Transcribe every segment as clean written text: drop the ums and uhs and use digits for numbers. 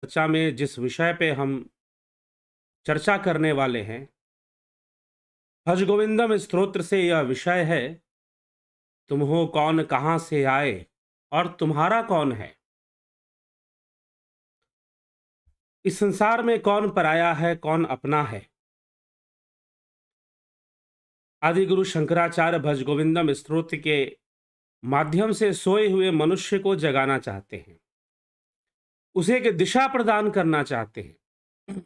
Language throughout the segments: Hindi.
चर्चा में जिस विषय पे हम चर्चा करने वाले हैं, भजगोविंदम स्तोत्र से यह विषय है, तुम हो कौन कहाँ से आए और तुम्हारा कौन है। इस संसार में कौन पराया है कौन अपना है। आदि गुरु शंकराचार्य भजगोविंदम स्तोत्र के माध्यम से सोए हुए मनुष्य को जगाना चाहते हैं, उसे एक दिशा प्रदान करना चाहते हैं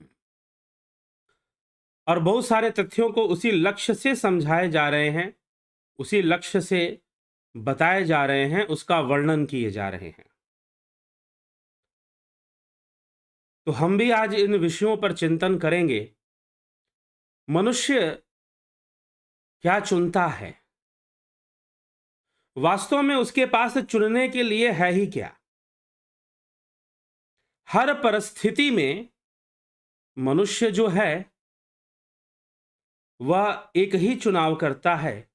और बहुत सारे तथ्यों को उसी लक्ष्य से समझाए जा रहे हैं, उसी लक्ष्य से बताए जा रहे हैं, उसका वर्णन किए जा रहे हैं। तो हम भी आज इन विषयों पर चिंतन करेंगे। मनुष्य क्या चुनता है, वास्तव में उसके पास चुनने के लिए है ही क्या। हर परिस्थिति में मनुष्य जो है वह एक ही चुनाव करता है,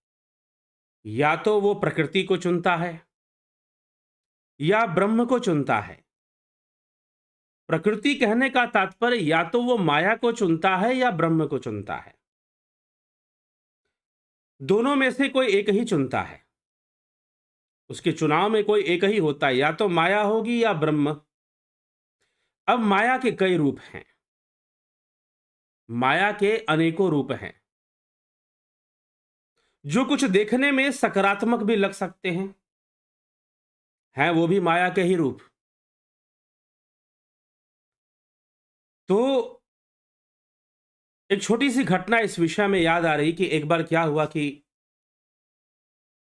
या तो वो प्रकृति को चुनता है या ब्रह्म को चुनता है। प्रकृति कहने का तात्पर्य या तो वो माया को चुनता है या ब्रह्म को चुनता है, दोनों में से कोई एक ही चुनता है। उसके चुनाव में कोई एक ही होता है, या तो माया होगी या ब्रह्म। अब माया के कई रूप हैं, माया के अनेकों रूप हैं, जो कुछ देखने में सकारात्मक भी लग सकते हैं वो भी माया के ही रूप। तो एक छोटी सी घटना इस विषय में याद आ रही कि एक बार क्या हुआ कि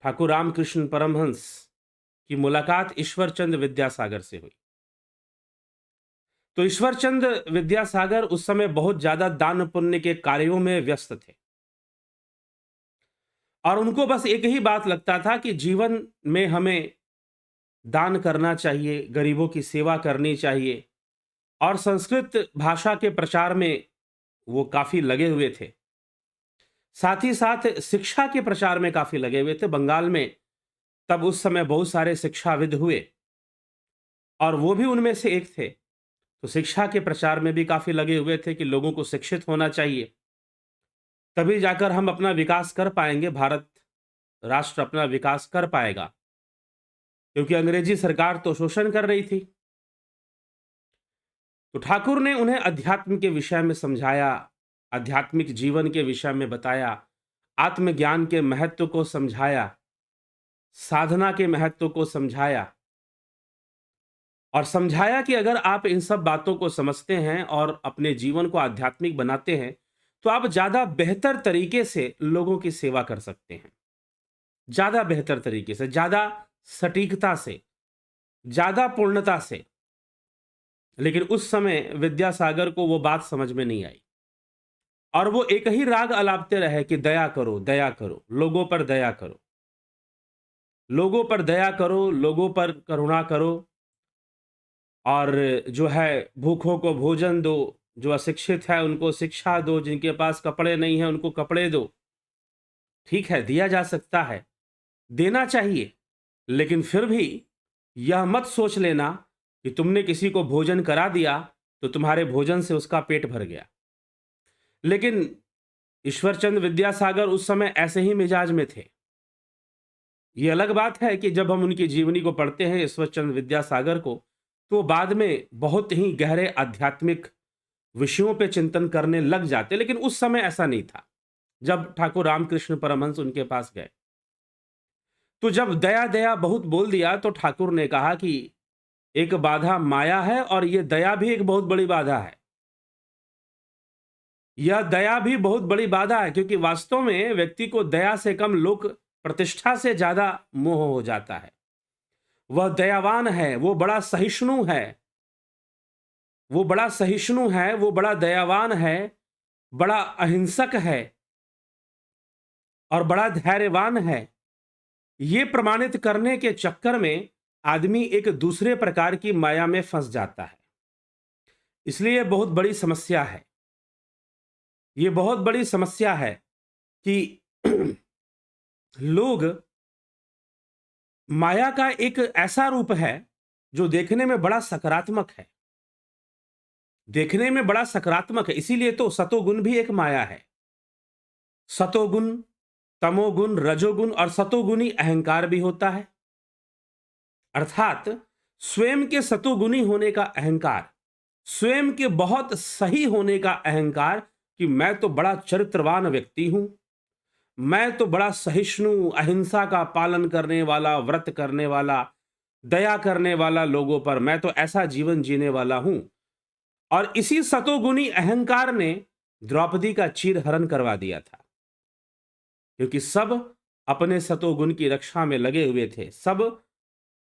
ठाकुर रामकृष्ण परमहंस की मुलाकात ईश्वरचंद विद्यासागर से हुई। तो ईश्वरचंद विद्यासागर उस समय बहुत ज्यादा दान पुण्य के कार्यों में व्यस्त थे और उनको बस एक ही बात लगता था कि जीवन में हमें दान करना चाहिए, गरीबों की सेवा करनी चाहिए। और संस्कृत भाषा के प्रचार में वो काफी लगे हुए थे, साथ ही साथ शिक्षा के प्रचार में काफी लगे हुए थे। बंगाल में तब उस समय बहुत सारे शिक्षाविद हुए और वो भी उनमें से एक थे। तो शिक्षा के प्रचार में भी काफी लगे हुए थे कि लोगों को शिक्षित होना चाहिए, तभी जाकर हम अपना विकास कर पाएंगे, भारत राष्ट्र अपना विकास कर पाएगा, क्योंकि अंग्रेजी सरकार तो शोषण कर रही थी। तो ठाकुर ने उन्हें अध्यात्म के विषय में समझाया, आध्यात्मिक जीवन के विषय में बताया, आत्मज्ञान के महत्व को समझाया, साधना के महत्व को समझाया और समझाया कि अगर आप इन सब बातों को समझते हैं और अपने जीवन को आध्यात्मिक बनाते हैं, तो आप ज्यादा बेहतर तरीके से लोगों की सेवा कर सकते हैं, ज्यादा बेहतर तरीके से, ज्यादा सटीकता से, ज्यादा पूर्णता से। लेकिन उस समय विद्यासागर को वो बात समझ में नहीं आई और वो एक ही राग अलापते रहे कि दया करो, लोगों पर दया करो, लोगों पर दया करो, लोगों पर करुणा करो और जो है भूखों को भोजन दो, जो अशिक्षित है उनको शिक्षा दो, जिनके पास कपड़े नहीं है उनको कपड़े दो। ठीक है, दिया जा सकता है, देना चाहिए, लेकिन फिर भी यह मत सोच लेना कि तुमने किसी को भोजन करा दिया तो तुम्हारे भोजन से उसका पेट भर गया। लेकिन ईश्वरचंद विद्यासागर उस समय ऐसे ही मिजाज में थे। ये अलग बात है कि जब हम उनकी जीवनी को पढ़ते हैं, ईश्वरचंद विद्यासागर को, तो बाद में बहुत ही गहरे आध्यात्मिक विषयों पे चिंतन करने लग जाते, लेकिन उस समय ऐसा नहीं था। जब ठाकुर रामकृष्ण परमहंस उनके पास गए, तो जब दया दया बहुत बोल दिया, तो ठाकुर ने कहा कि एक बाधा माया है और यह दया भी एक बहुत बड़ी बाधा है। यह दया भी बहुत बड़ी बाधा है, क्योंकि वास्तव में व्यक्ति को दया से कम लोक प्रतिष्ठा से ज्यादा मोह हो जाता है। वह दयावान है, वो बड़ा सहिष्णु है, वो बड़ा सहिष्णु है, वो बड़ा दयावान है, बड़ा अहिंसक है और बड़ा धैर्यवान है। ये प्रमाणित करने के चक्कर में आदमी एक दूसरे प्रकार की माया में फंस जाता है। इसलिए यह बहुत बड़ी समस्या है, ये बहुत बड़ी समस्या है कि लोग, माया का एक ऐसा रूप है जो देखने में बड़ा सकारात्मक है, देखने में बड़ा सकारात्मक है, इसीलिए तो सतोगुण भी एक माया है। सतोगुण, तमोगुण, रजोगुण और सतोगुणी अहंकार भी होता है। अर्थात स्वयं के सतोगुणी होने का अहंकार, स्वयं के बहुत सही होने का अहंकार कि मैं तो बड़ा चरित्रवान व्यक्ति हूं, मैं तो बड़ा सहिष्णु, अहिंसा का पालन करने वाला, व्रत करने वाला, दया करने वाला लोगों पर, मैं तो ऐसा जीवन जीने वाला हूं। और इसी सतोगुणी अहंकार ने द्रौपदी का चीरहरण करवा दिया था, क्योंकि सब अपने सतोगुण की रक्षा में लगे हुए थे। सब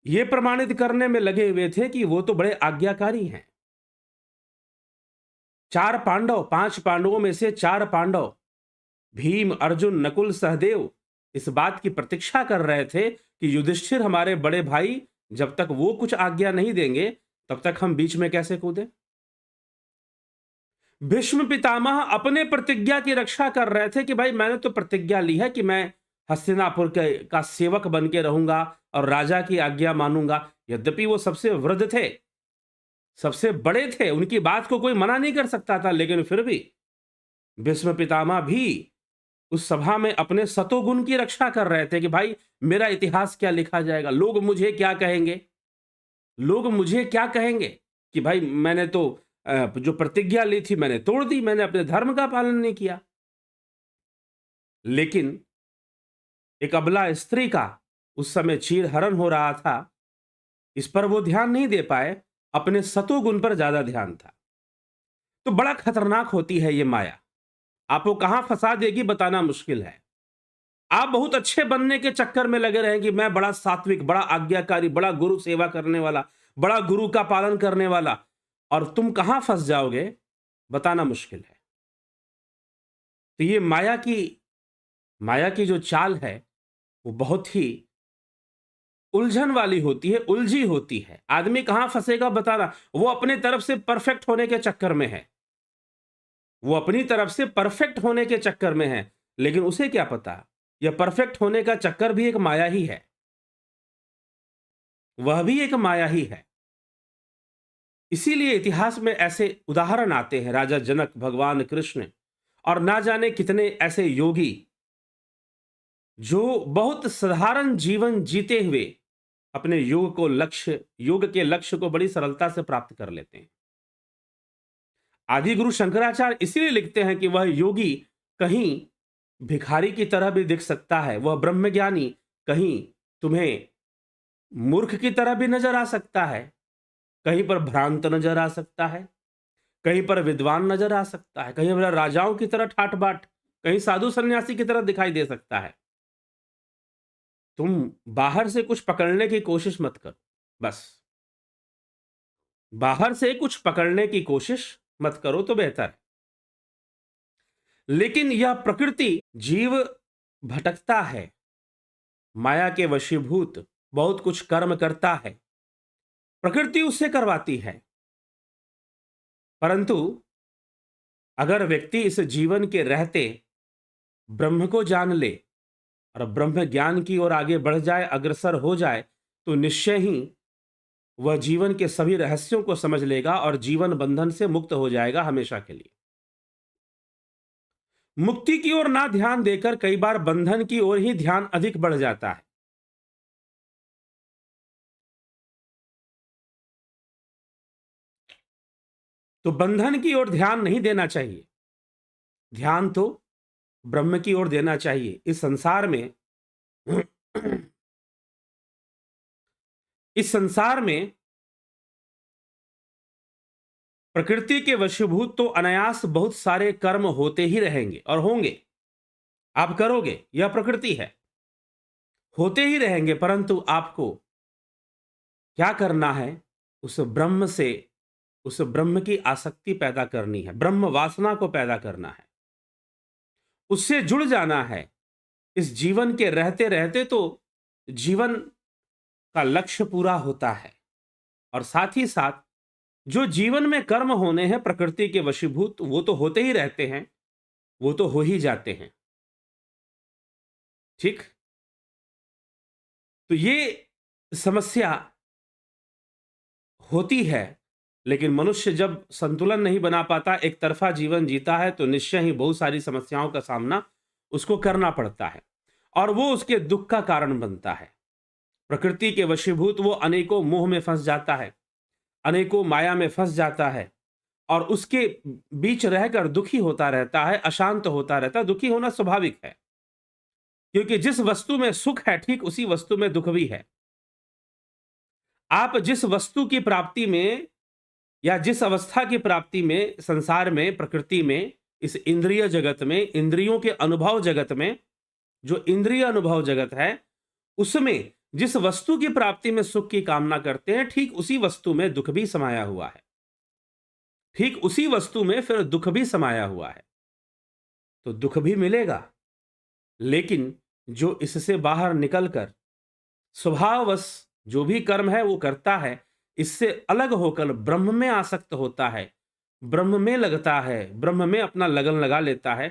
ये प्रमाणित करने में लगे हुए थे कि वो तो बड़े आज्ञाकारी हैं। 4 पांडव, 5 पांडवों में से 4 पांडव, भीम, अर्जुन, नकुल, सहदेव, इस बात की प्रतीक्षा कर रहे थे कि युधिष्ठिर हमारे बड़े भाई, जब तक वो कुछ आज्ञा नहीं देंगे तब तक हम बीच में कैसे कूदें। भीष्म पितामह अपने प्रतिज्ञा की रक्षा कर रहे थे कि भाई मैंने तो प्रतिज्ञा ली है कि मैं हस्तिनापुर का सेवक बन के रहूंगा और राजा की आज्ञा मानूंगा। यद्यपि वो सबसे वृद्ध थे, सबसे बड़े थे, उनकी बात को कोई मना नहीं कर सकता था, लेकिन फिर भी भीष्म पितामह भी उस सभा में अपने सतोगुण की रक्षा कर रहे थे कि भाई मेरा इतिहास क्या लिखा जाएगा, लोग मुझे क्या कहेंगे, लोग मुझे क्या कहेंगे कि भाई मैंने तो जो प्रतिज्ञा ली थी मैंने तोड़ दी, मैंने अपने धर्म का पालन नहीं किया। लेकिन एक अबला स्त्री का उस समय चीरहरण हो रहा था, इस पर वो ध्यान नहीं दे पाए, अपने सतोगुण पर ज्यादा ध्यान था। तो बड़ा खतरनाक होती है ये माया, आपको कहां फंसा देगी बताना मुश्किल है। आप बहुत अच्छे बनने के चक्कर में लगे रहें कि मैं बड़ा सात्विक, बड़ा आज्ञाकारी, बड़ा गुरु सेवा करने वाला, बड़ा गुरु का पालन करने वाला, और तुम कहां फंस जाओगे बताना मुश्किल है। तो ये माया की जो चाल है वो बहुत ही उलझन वाली होती है, उलझी होती है। आदमी कहां फंसेगा बताना, वो अपने तरफ से परफेक्ट होने के चक्कर में है, वो अपनी तरफ से परफेक्ट होने के चक्कर में है, लेकिन उसे क्या पता यह परफेक्ट होने का चक्कर भी एक माया ही है, वह भी एक माया ही है। इसीलिए इतिहास में ऐसे उदाहरण आते हैं, राजा जनक, भगवान कृष्ण और ना जाने कितने ऐसे योगी जो बहुत साधारण जीवन जीते हुए अपने योग के लक्ष्य को बड़ी सरलता से प्राप्त कर लेते हैं। आदि गुरु शंकराचार्य इसलिए लिखते हैं कि वह योगी कहीं भिखारी की तरह भी दिख सकता है, वह ब्रह्मज्ञानी कहीं तुम्हें मूर्ख की तरह भी नजर आ सकता है, कहीं पर भ्रांत नजर आ सकता है, कहीं पर विद्वान नजर आ सकता है, कहीं पर राजाओं की तरह ठाट बाट, कहीं साधु सन्यासी की तरह दिखाई दे सकता है। तुम बाहर से कुछ पकड़ने की कोशिश मत करो, बस बाहर से कुछ पकड़ने की कोशिश मत करो तो बेहतर है। लेकिन यह प्रकृति, जीव भटकता है, माया के वशीभूत बहुत कुछ कर्म करता है, प्रकृति उससे करवाती है। परंतु अगर व्यक्ति इस जीवन के रहते ब्रह्म को जान ले और ब्रह्म ज्ञान की ओर आगे बढ़ जाए, अग्रसर हो जाए, तो निश्चय ही वह जीवन के सभी रहस्यों को समझ लेगा और जीवन बंधन से मुक्त हो जाएगा हमेशा के लिए। मुक्ति की ओर ना ध्यान देकर कई बार बंधन की ओर ही ध्यान अधिक बढ़ जाता है। तो बंधन की ओर ध्यान नहीं देना चाहिए, ध्यान तो ब्रह्म की ओर देना चाहिए। इस संसार में इस संसार में प्रकृति के वशीभूत तो अनायास बहुत सारे कर्म होते ही रहेंगे और होंगे, आप करोगे, यह प्रकृति है, होते ही रहेंगे। परंतु आपको क्या करना है, उस ब्रह्म से, उस ब्रह्म की आसक्ति पैदा करनी है, ब्रह्म वासना को पैदा करना है, उससे जुड़ जाना है। इस जीवन के रहते रहते तो जीवन का लक्ष्य पूरा होता है, और साथ ही साथ जो जीवन में कर्म होने हैं प्रकृति के वशीभूत, वो तो होते ही रहते हैं, वो तो हो ही जाते हैं। ठीक, तो ये समस्या होती है लेकिन मनुष्य जब संतुलन नहीं बना पाता, एक तरफा जीवन जीता है, तो निश्चय ही बहुत सारी समस्याओं का सामना उसको करना पड़ता है और वो उसके दुख का कारण बनता है। प्रकृति के वशीभूत वो अनेकों मोह में फंस जाता है, अनेकों माया में फंस जाता है और उसके बीच रहकर दुखी होता रहता है, अशांत होता रहता है। दुखी होना स्वाभाविक है, क्योंकि जिस वस्तु में सुख है, ठीक उसी वस्तु में दुख भी है। आप जिस वस्तु की प्राप्ति में या जिस अवस्था की प्राप्ति में संसार में, प्रकृति में, इस इंद्रिय जगत में, इंद्रियों के अनुभव जगत में, जो इंद्रिय अनुभव जगत है, उसमें जिस वस्तु की प्राप्ति में सुख की कामना करते हैं, ठीक उसी वस्तु में दुख भी समाया हुआ है। ठीक उसी वस्तु में फिर दुख भी समाया हुआ है। तो दुख भी मिलेगा, लेकिन जो इससे बाहर निकलकर स्वभाववश जो भी कर्म है वो करता है, इससे अलग होकर ब्रह्म में आसक्त होता है, ब्रह्म में लगता है, ब्रह्म में अपना लगन लगा लेता है,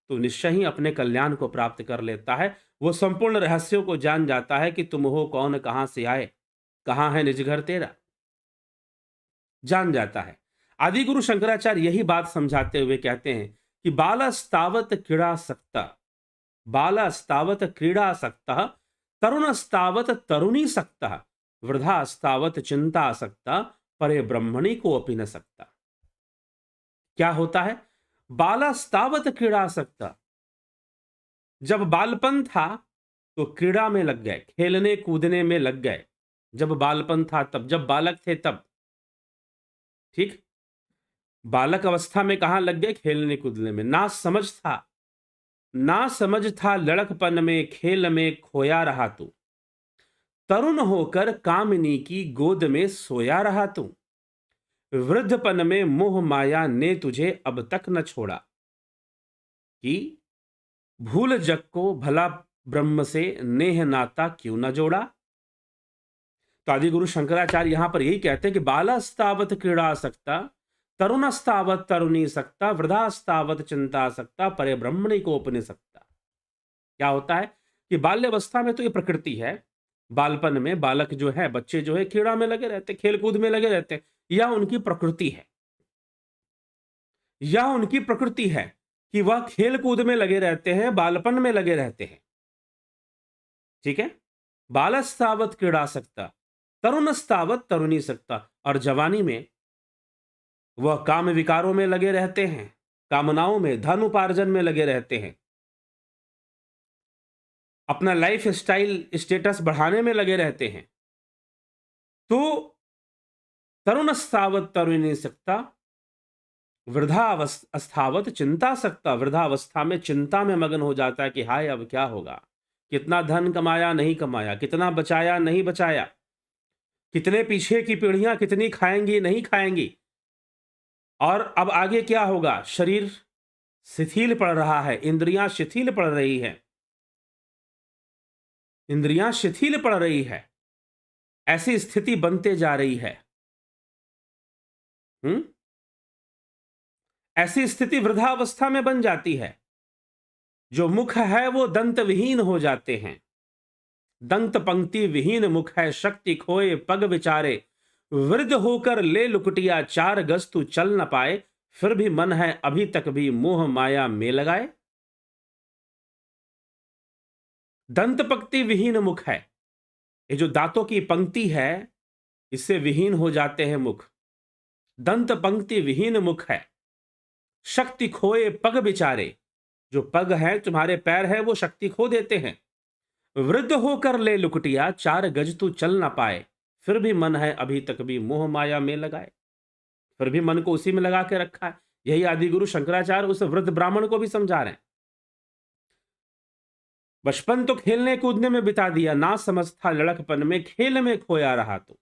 तो निश्चय ही अपने कल्याण को प्राप्त कर लेता है। वो संपूर्ण रहस्यों को जान जाता है कि तुम हो कौन, कहां से आए, कहां है निज घर तेरा, जान जाता है। आदि गुरु शंकराचार्य यही बात समझाते हुए कहते हैं कि बालस्तावत क्रीड़ासक्ता, बालस्तावत क्रीड़ासक्तः, तरुणस्तावत तरुणी सक्तः, वृद्धास्तावत चिंतासक्ता, परे ब्रह्मणि को अपि न सकता। क्या होता है? बालस्तावत क्रीड़ासक्ता, जब बालपन था तो क्रीड़ा में लग गए, खेलने कूदने में लग गए। जब बालपन था तब, जब बालक थे तब, ठीक। बालक अवस्था में कहां लग गए? खेलने कूदने में। ना समझ था, ना समझ था लड़कपन में, खेल में खोया रहा तू, तरुण होकर कामिनी की गोद में सोया रहा तू, वृद्धपन में मोह माया ने तुझे अब तक न छोड़ा, कि भूल जग को भला ब्रह्म से नेह नाता क्यों न जोड़ा। तो आदि गुरु शंकराचार्य यहां पर यही कहते हैं कि बालास्तावत क्रीड़ा सकता, तरुणस्तावत तरुणी सकता, वृद्धास्तावत चिंता सकता, परे ब्रह्मणि को उपने सकता। क्या होता है कि बाल्यावस्था में तो ये प्रकृति है, बालपन में बालक जो है, बच्चे जो है, क्रीड़ा में लगे रहते, खेल कूद में लगे रहते, यह उनकी प्रकृति है, यह उनकी प्रकृति है कि वह खेल कूद में लगे रहते हैं, बालपन में लगे रहते हैं। ठीक है। बालस्तावत क्रीड़ा सकता, तरुणस्तावत तरुणी सकता, और जवानी में वह काम विकारों में लगे रहते हैं, कामनाओं में, धन उपार्जन में लगे रहते हैं, अपना लाइफ स्टाइल स्टेटस बढ़ाने में लगे रहते हैं। तो तरुणस्तावत तरुणी सकता, वृद्धावस्थावत चिंता सकता, वृद्धावस्था में चिंता में मगन हो जाता है कि हाय अब क्या होगा, कितना धन कमाया नहीं कमाया, कितना बचाया नहीं बचाया, कितने पीछे की पीढ़ियां कितनी खाएंगी नहीं खाएंगी, और अब आगे क्या होगा। शरीर शिथिल पड़ रहा है, इंद्रियां शिथिल पड़ रही है, इंद्रियां शिथिल पड़ रही है, ऐसी स्थिति बनते जा रही है। ऐसी स्थिति वृद्धावस्था में बन जाती है। जो मुख है वो दंत विहीन हो जाते हैं, दंत पंक्ति विहीन मुख है, शक्ति खोए पग विचारे, वृद्ध होकर ले लुकटिया, 4 गज तू चल न पाए, फिर भी मन है अभी तक भी मोह माया में लगाए। दंत पंक्ति विहीन मुख है, ये जो दांतों की पंक्ति है इससे विहीन हो जाते हैं मुख। दंत पंक्ति विहीन मुख है, शक्ति खोए पग विचारे, जो पग है तुम्हारे पैर है वो शक्ति खो देते हैं। वृद्ध होकर ले लुकटिया, 4 गज तू चल ना पाए, फिर भी मन है अभी तक भी मोह माया में लगाए, फिर भी मन को उसी में लगा के रखा है। यही आदि गुरु शंकराचार्य उस वृद्ध ब्राह्मण को भी समझा रहे हैं। बचपन तो खेलने कूदने में बिता दिया, ना समझ था लड़कपन में, खेल में खोया रहा तो,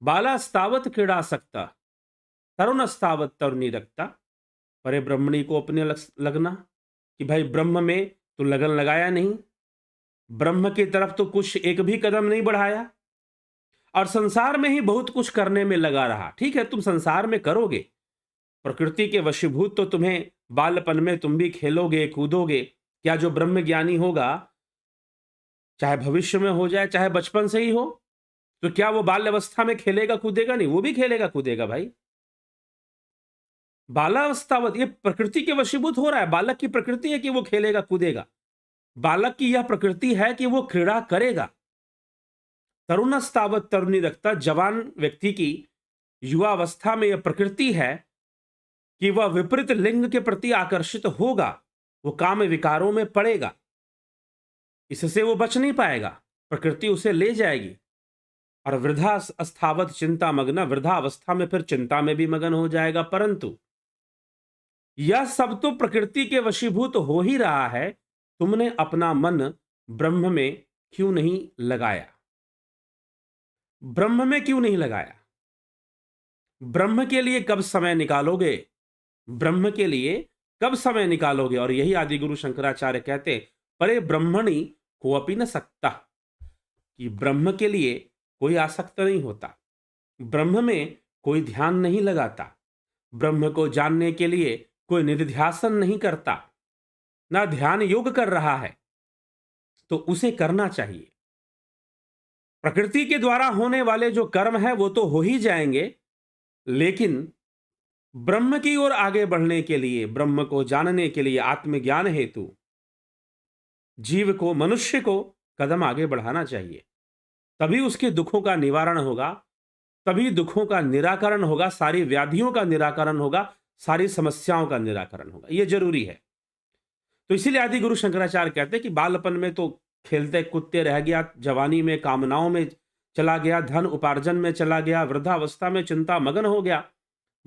बालास्तावत क्रीड़ा सकता, तरुणस्तावत तरुणी रखता, परे ब्रह्मणी को अपने लगना, कि भाई ब्रह्म में तो लगन लगाया नहीं, ब्रह्म की तरफ तो कुछ एक भी कदम नहीं बढ़ाया, और संसार में ही बहुत कुछ करने में लगा रहा। ठीक है, तुम संसार में करोगे, प्रकृति के वशीभूत तो तुम्हें बालपन में तुम भी खेलोगे कूदोगे। क्या जो ब्रह्म ज्ञानी होगा, चाहे भविष्य में हो जाए चाहे बचपन से ही हो, तो क्या वो बाल्यावस्था में खेलेगा कूदेगा? नहीं, वो भी खेलेगा कूदेगा भाई। बालावस्थावत ये प्रकृति के वशीभूत हो रहा है। बालक की प्रकृति है कि वो खेलेगा कूदेगा। बालक की यह प्रकृति है कि वो क्रीड़ा करेगा। तरुणस्तावत तरुणी रखता, जवान व्यक्ति की युवावस्था में यह प्रकृति है कि वह विपरीत लिंग के प्रति आकर्षित होगा, वो काम विकारों में पड़ेगा, इससे वो बच नहीं पाएगा, प्रकृति उसे ले जाएगी। और वृद्धा अस्थावत चिंता मग्न, वृद्धावस्था में फिर चिंता में भी मगन हो जाएगा। परंतु यह सब तो प्रकृति के वशीभूत हो ही रहा है, तुमने अपना मन ब्रह्म में क्यों नहीं लगाया? ब्रह्म में क्यों नहीं लगाया? ब्रह्म के लिए कब समय निकालोगे? ब्रह्म के लिए कब समय निकालोगे? और यही आदि गुरु शंकराचार्य कहते, परे ब्रह्मणि कोअपि न सकता, कि ब्रह्म के लिए कोई आसक्त नहीं होता, ब्रह्म में कोई ध्यान नहीं लगाता, ब्रह्म को जानने के लिए कोई निधिध्यासन नहीं करता, ना ध्यान योग कर रहा है, तो उसे करना चाहिए। प्रकृति के द्वारा होने वाले जो कर्म है वो तो हो ही जाएंगे, लेकिन ब्रह्म की ओर आगे बढ़ने के लिए, ब्रह्म को जानने के लिए, आत्मज्ञान हेतु जीव को, मनुष्य को कदम आगे बढ़ाना चाहिए। तभी उसके दुखों का निवारण होगा, तभी दुखों का निराकरण होगा, सारी व्याधियों का निराकरण होगा, सारी समस्याओं का निराकरण होगा। यह जरूरी है। तो इसीलिए आदि गुरु शंकराचार्य कहते हैं कि बालपन में तो खेलते कूदते रह गया, जवानी में कामनाओं में चला गया, धन उपार्जन में चला गया, वृद्धावस्था में चिंता मगन हो गया।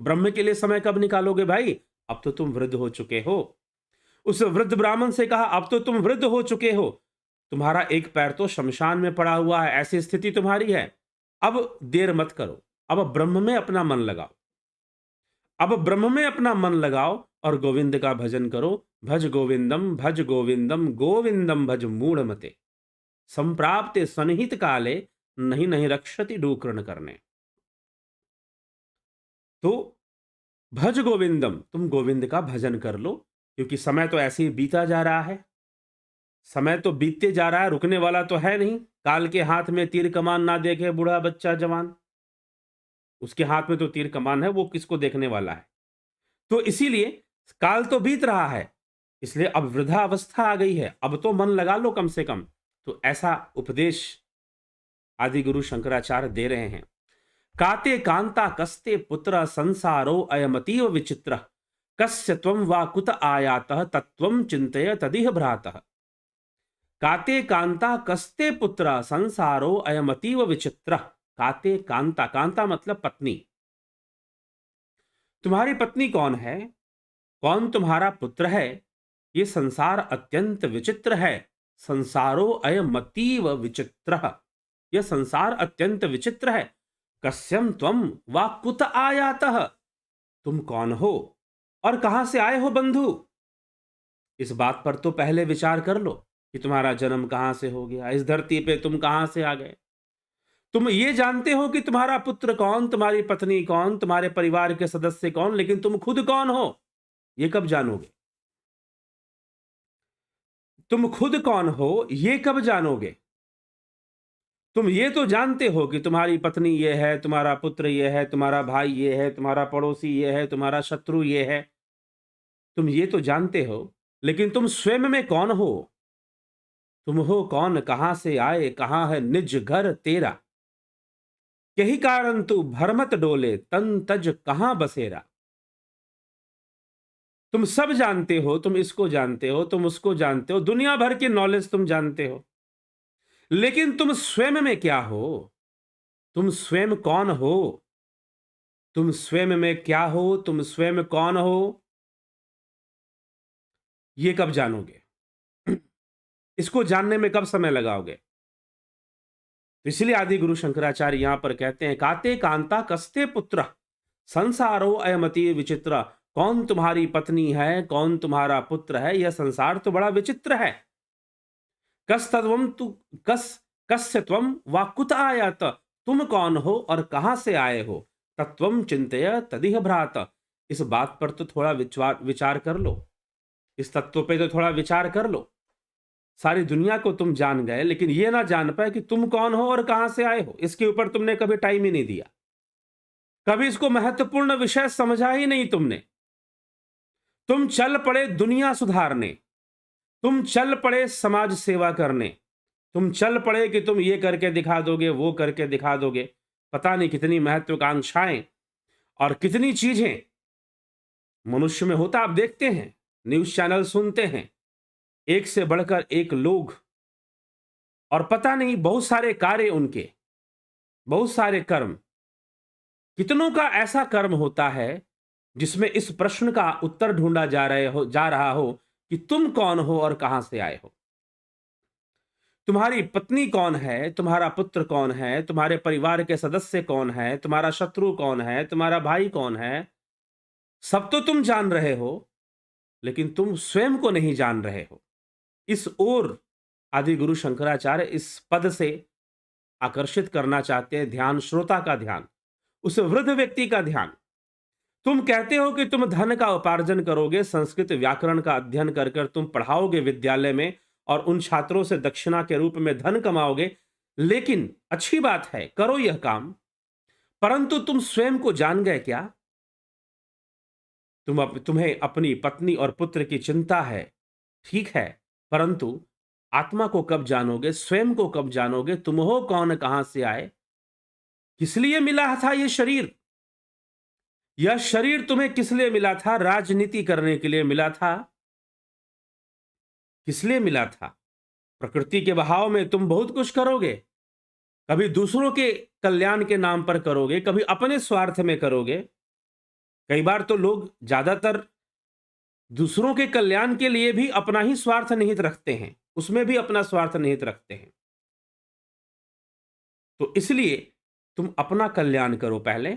ब्रह्म के लिए समय कब निकालोगे भाई? अब तो तुम वृद्ध हो चुके हो। उस वृद्ध ब्राह्मण से कहा, अब तो तुम वृद्ध हो चुके हो, तुम्हारा एक पैर तो शमशान में पड़ा हुआ है, ऐसी स्थिति तुम्हारी है। अब देर मत करो, अब ब्रह्म में अपना मन लगाओ, अब ब्रह्म में अपना मन लगाओ और गोविंद का भजन करो। भज गोविंदम गोविंदम भज मूढ़मते, संप्राप्ते सन्निहित काले, नहीं नहीं रक्षति डूकर्ण करने। तो भज गोविंदम, तुम गोविंद का भजन कर लो, क्योंकि समय तो ऐसे ही बीता जा रहा है, समय तो बीतते जा रहा है, रुकने वाला तो है नहीं। काल के हाथ में तीर कमान ना देखे बूढ़ा बच्चा जवान, उसके हाथ में तो तीर कमान है, वो किसको देखने वाला है? तो इसीलिए काल तो बीत रहा है, इसलिए अब वृद्धावस्था आ गई है, अब तो मन लगा लो कम से कम। तो ऐसा उपदेश आदि गुरु शंकराचार्य दे रहे हैं। काते कांता कस्ते पुत्र संसारो अयमतीव विचित्र, कस्य त्वं वा कुत आयातः तत्त्वं चिन्तय तदिह भ्रातः। काते कांता कस्ते पुत्र संसारो अयमतीव विचित्र। काते कांता, कांता मतलब पत्नी। तुम्हारी पत्नी कौन है? कौन तुम्हारा पुत्र है? ये संसार अत्यंत विचित्र है। संसारो अयमतीव विचित्र, यह संसार अत्यंत विचित्र है। कस्यम त्वम वा कुत आयातः, तुम कौन हो और कहां से आए हो बंधु? इस बात पर तो पहले विचार कर लो कि तुम्हारा जन्म कहां से हो गया, इस धरती पे तुम कहां से आ गए। तुम ये जानते हो कि तुम्हारा पुत्र कौन, तुम्हारी पत्नी कौन, तुम्हारे परिवार के सदस्य कौन, लेकिन तुम खुद कौन हो ये कब जानोगे? तुम खुद कौन हो ये कब जानोगे? तुम ये तो जानते हो कि तुम्हारी पत्नी ये है, तुम्हारा पुत्र ये है, तुम्हारा भाई ये है, तुम्हारा पड़ोसी ये है, तुम्हारा शत्रु ये है, तुम ये तो जानते हो, लेकिन तुम स्वयं में कौन हो? तुम हो कौन? कहां से आए? कहां है निज घर तेरा? यही कारण तू भरमत डोले, तन तज कहां बसेरा। तुम सब जानते हो, तुम इसको जानते हो, तुम उसको जानते हो, दुनिया भर की नॉलेज तुम जानते हो, लेकिन तुम स्वयं में क्या हो? तुम स्वयं कौन हो? तुम स्वयं में क्या हो? तुम स्वयं कौन हो ये कब जानोगे? इसको जानने में कब समय लगाओगे? तो इसलिए आदि गुरु शंकराचार्य यहां पर कहते हैं, काते कांता कस्ते पुत्र संसारो अयमति विचित्र। कौन तुम्हारी पत्नी है, कौन तुम्हारा पुत्र है, यह संसार तो बड़ा विचित्र है। कस तत्वम तु कस कस्य त्वम वा कुत आयात, तुम कौन हो और कहां से आए हो? तत्वम चिंतय तदिह भ्रात, इस बात पर तो थोड़ा विचार कर लो, इस तत्व पे तो थोड़ा विचार कर लो। सारी दुनिया को तुम जान गए, लेकिन ये ना जान पाए कि तुम कौन हो और कहां से आए हो। इसके ऊपर तुमने कभी टाइम ही नहीं दिया, कभी इसको महत्वपूर्ण विषय समझा ही नहीं तुमने। तुम चल पड़े दुनिया सुधारने, तुम चल पड़े समाज सेवा करने, तुम चल पड़े कि तुम ये करके दिखा दोगे, वो करके दिखा दोगे। पता नहीं कितनी महत्वाकांक्षाएं और कितनी चीजें मनुष्य में होता। आप देखते हैं, न्यूज चैनल सुनते हैं, एक से बढ़कर एक लोग, और पता नहीं बहुत सारे कार्य उनके, बहुत सारे कर्म। कितनों का ऐसा कर्म होता है जिसमें इस प्रश्न का उत्तर ढूंढा जा रहा हो कि तुम कौन हो और कहां से आए हो। तुम्हारी पत्नी कौन है, तुम्हारा पुत्र कौन है, तुम्हारे परिवार के सदस्य कौन है, तुम्हारा शत्रु कौन है, तुम्हारा भाई कौन है, सब तो तुम जान रहे हो, लेकिन तुम स्वयं को नहीं जान रहे हो। इस ओर आदि गुरु शंकराचार्य इस पद से आकर्षित करना चाहते हैं ध्यान, श्रोता का ध्यान, उस वृद्ध व्यक्ति का ध्यान। तुम कहते हो कि तुम धन का उपार्जन करोगे, संस्कृत व्याकरण का अध्ययन कर कर तुम पढ़ाओगे विद्यालय में और उन छात्रों से दक्षिणा के रूप में धन कमाओगे। लेकिन अच्छी बात है, करो यह काम, परंतु तुम स्वयं को जान गए क्या? तुम्हें अपनी पत्नी और पुत्र की चिंता है, ठीक है, परंतु आत्मा को कब जानोगे, स्वयं को कब जानोगे? तुम हो कौन, कहां से आए, किस लिए मिला था ये शरीर? यह शरीर तुम्हें किस लिए मिला था? राजनीति करने के लिए मिला था? किस लिए मिला था? प्रकृति के बहाव में तुम बहुत कुछ करोगे, कभी दूसरों के कल्याण के नाम पर करोगे, कभी अपने स्वार्थ में करोगे। कई बार तो लोग ज्यादातर दूसरों के कल्याण के लिए भी अपना ही स्वार्थ निहित रखते हैं, उसमें भी अपना स्वार्थ निहित रखते हैं। तो इसलिए तुम अपना कल्याण करो पहले,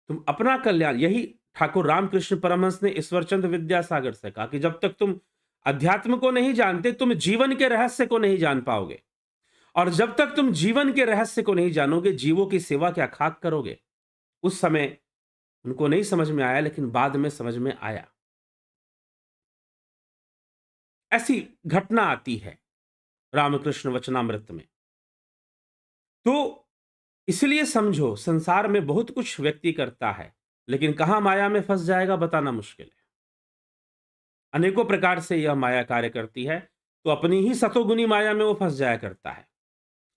तुम अपना कल्याण। यही ठाकुर रामकृष्ण परमहंस ने ईश्वरचंद्र विद्यासागर से कहा कि जब तक तुम अध्यात्म को नहीं जानते, तुम जीवन के रहस्य को नहीं जान पाओगे, और जब तक तुम जीवन के रहस्य को नहीं जानोगे, जीवों की सेवा क्या खाक करोगे। उस समय उनको नहीं समझ में आया, लेकिन बाद में समझ में आया। ऐसी घटना आती है रामकृष्ण वचनामृत में। तो इसलिए समझो, संसार में बहुत कुछ व्यक्ति करता है, लेकिन कहां माया में फंस जाएगा बताना मुश्किल है। अनेकों प्रकार से यह माया कार्य करती है, तो अपनी ही सतोगुनी माया में वो फंस जाया करता है,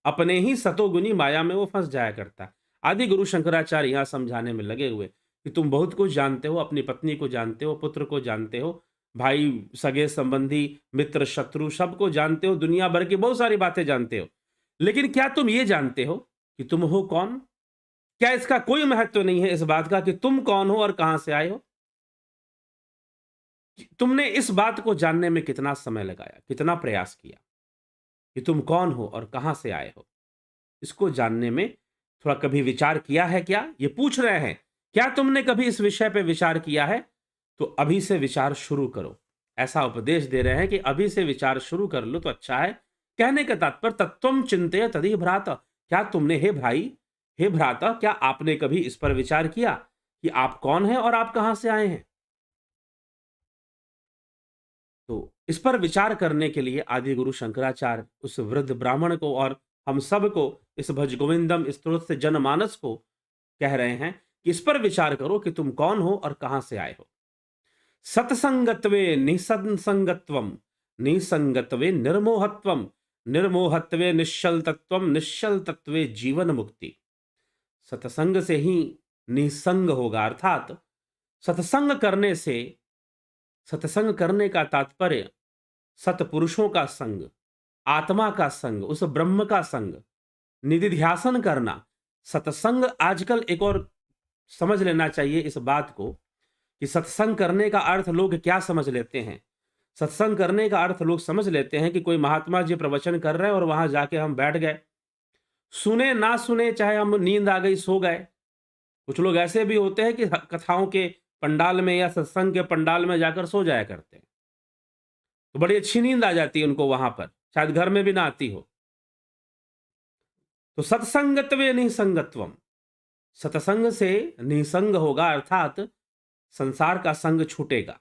अपने ही सतोगुनी माया में वो फंस जाया करता है। आदि गुरु शंकराचार्य यहां समझाने में लगे हुए कि तुम बहुत कुछ जानते हो, अपनी पत्नी को जानते हो, पुत्र को जानते हो, भाई सगे संबंधी मित्र शत्रु सबको जानते हो, दुनिया भर की बहुत सारी बातें जानते हो, लेकिन क्या तुम ये जानते हो कि तुम हो कौन? क्या इसका कोई महत्व नहीं है इस बात का कि तुम कौन हो और कहां से आए हो? तुमने इस बात को जानने में कितना समय लगाया, कितना प्रयास किया कि तुम कौन हो और कहां से आए हो? इसको जानने में थोड़ा कभी विचार किया है क्या? ये पूछ रहे हैं, क्या तुमने कभी इस विषय पे विचार किया है? तो अभी से विचार शुरू करो। ऐसा उपदेश दे रहे हैं कि अभी से विचार शुरू कर लो तो अच्छा है। कहने का तात्पर्य, तत्वम चिंतय तदि भ्राता। क्या तुमने, हे भाई, हे भ्राता, क्या आपने कभी इस पर विचार किया कि आप कौन हैं और आप कहां से आए हैं? तो इस पर विचार करने के लिए आदि गुरु शंकराचार्य उस वृद्ध ब्राह्मण को और हम सब को, इस भज गोविंदम स्तोत्र से जनमानस को कह रहे हैं कि इस पर विचार करो कि तुम कौन हो और कहां से आए हो। सत्संगत्वे निसंगत्वम, निसंगत्वे निर्मोहत्वम, निर्मोहत्वे निश्चल तत्वम, निश्चल तत्वे जीवन मुक्ति। सत्संग से ही निसंग होगा, अर्थात सत्संग करने से, सत्संग करने का तात्पर्य सतपुरुषों का संग, आत्मा का संग, उस ब्रह्म का संग, निधिध्यासन करना। सत्संग आजकल एक और समझ लेना चाहिए इस बात को कि सत्संग करने का अर्थ लोग क्या समझ लेते हैं। सत्संग करने का अर्थ लोग समझ लेते हैं कि कोई महात्मा जी प्रवचन कर रहे हैं और वहां जाके हम बैठ गए, सुने ना सुने, चाहे हम नींद आ गई सो गए। कुछ लोग ऐसे भी होते हैं कि कथाओं के पंडाल में या सत्संग के पंडाल में जाकर सो जाया करते हैं, तो बड़ी अच्छी नींद आ जाती है उनको वहां पर, शायद घर में भी ना आती हो। तो सत्संगत्वे निसंगत्वम, सत्संग से निसंग होगा, अर्थात संसार का संग छूटेगा।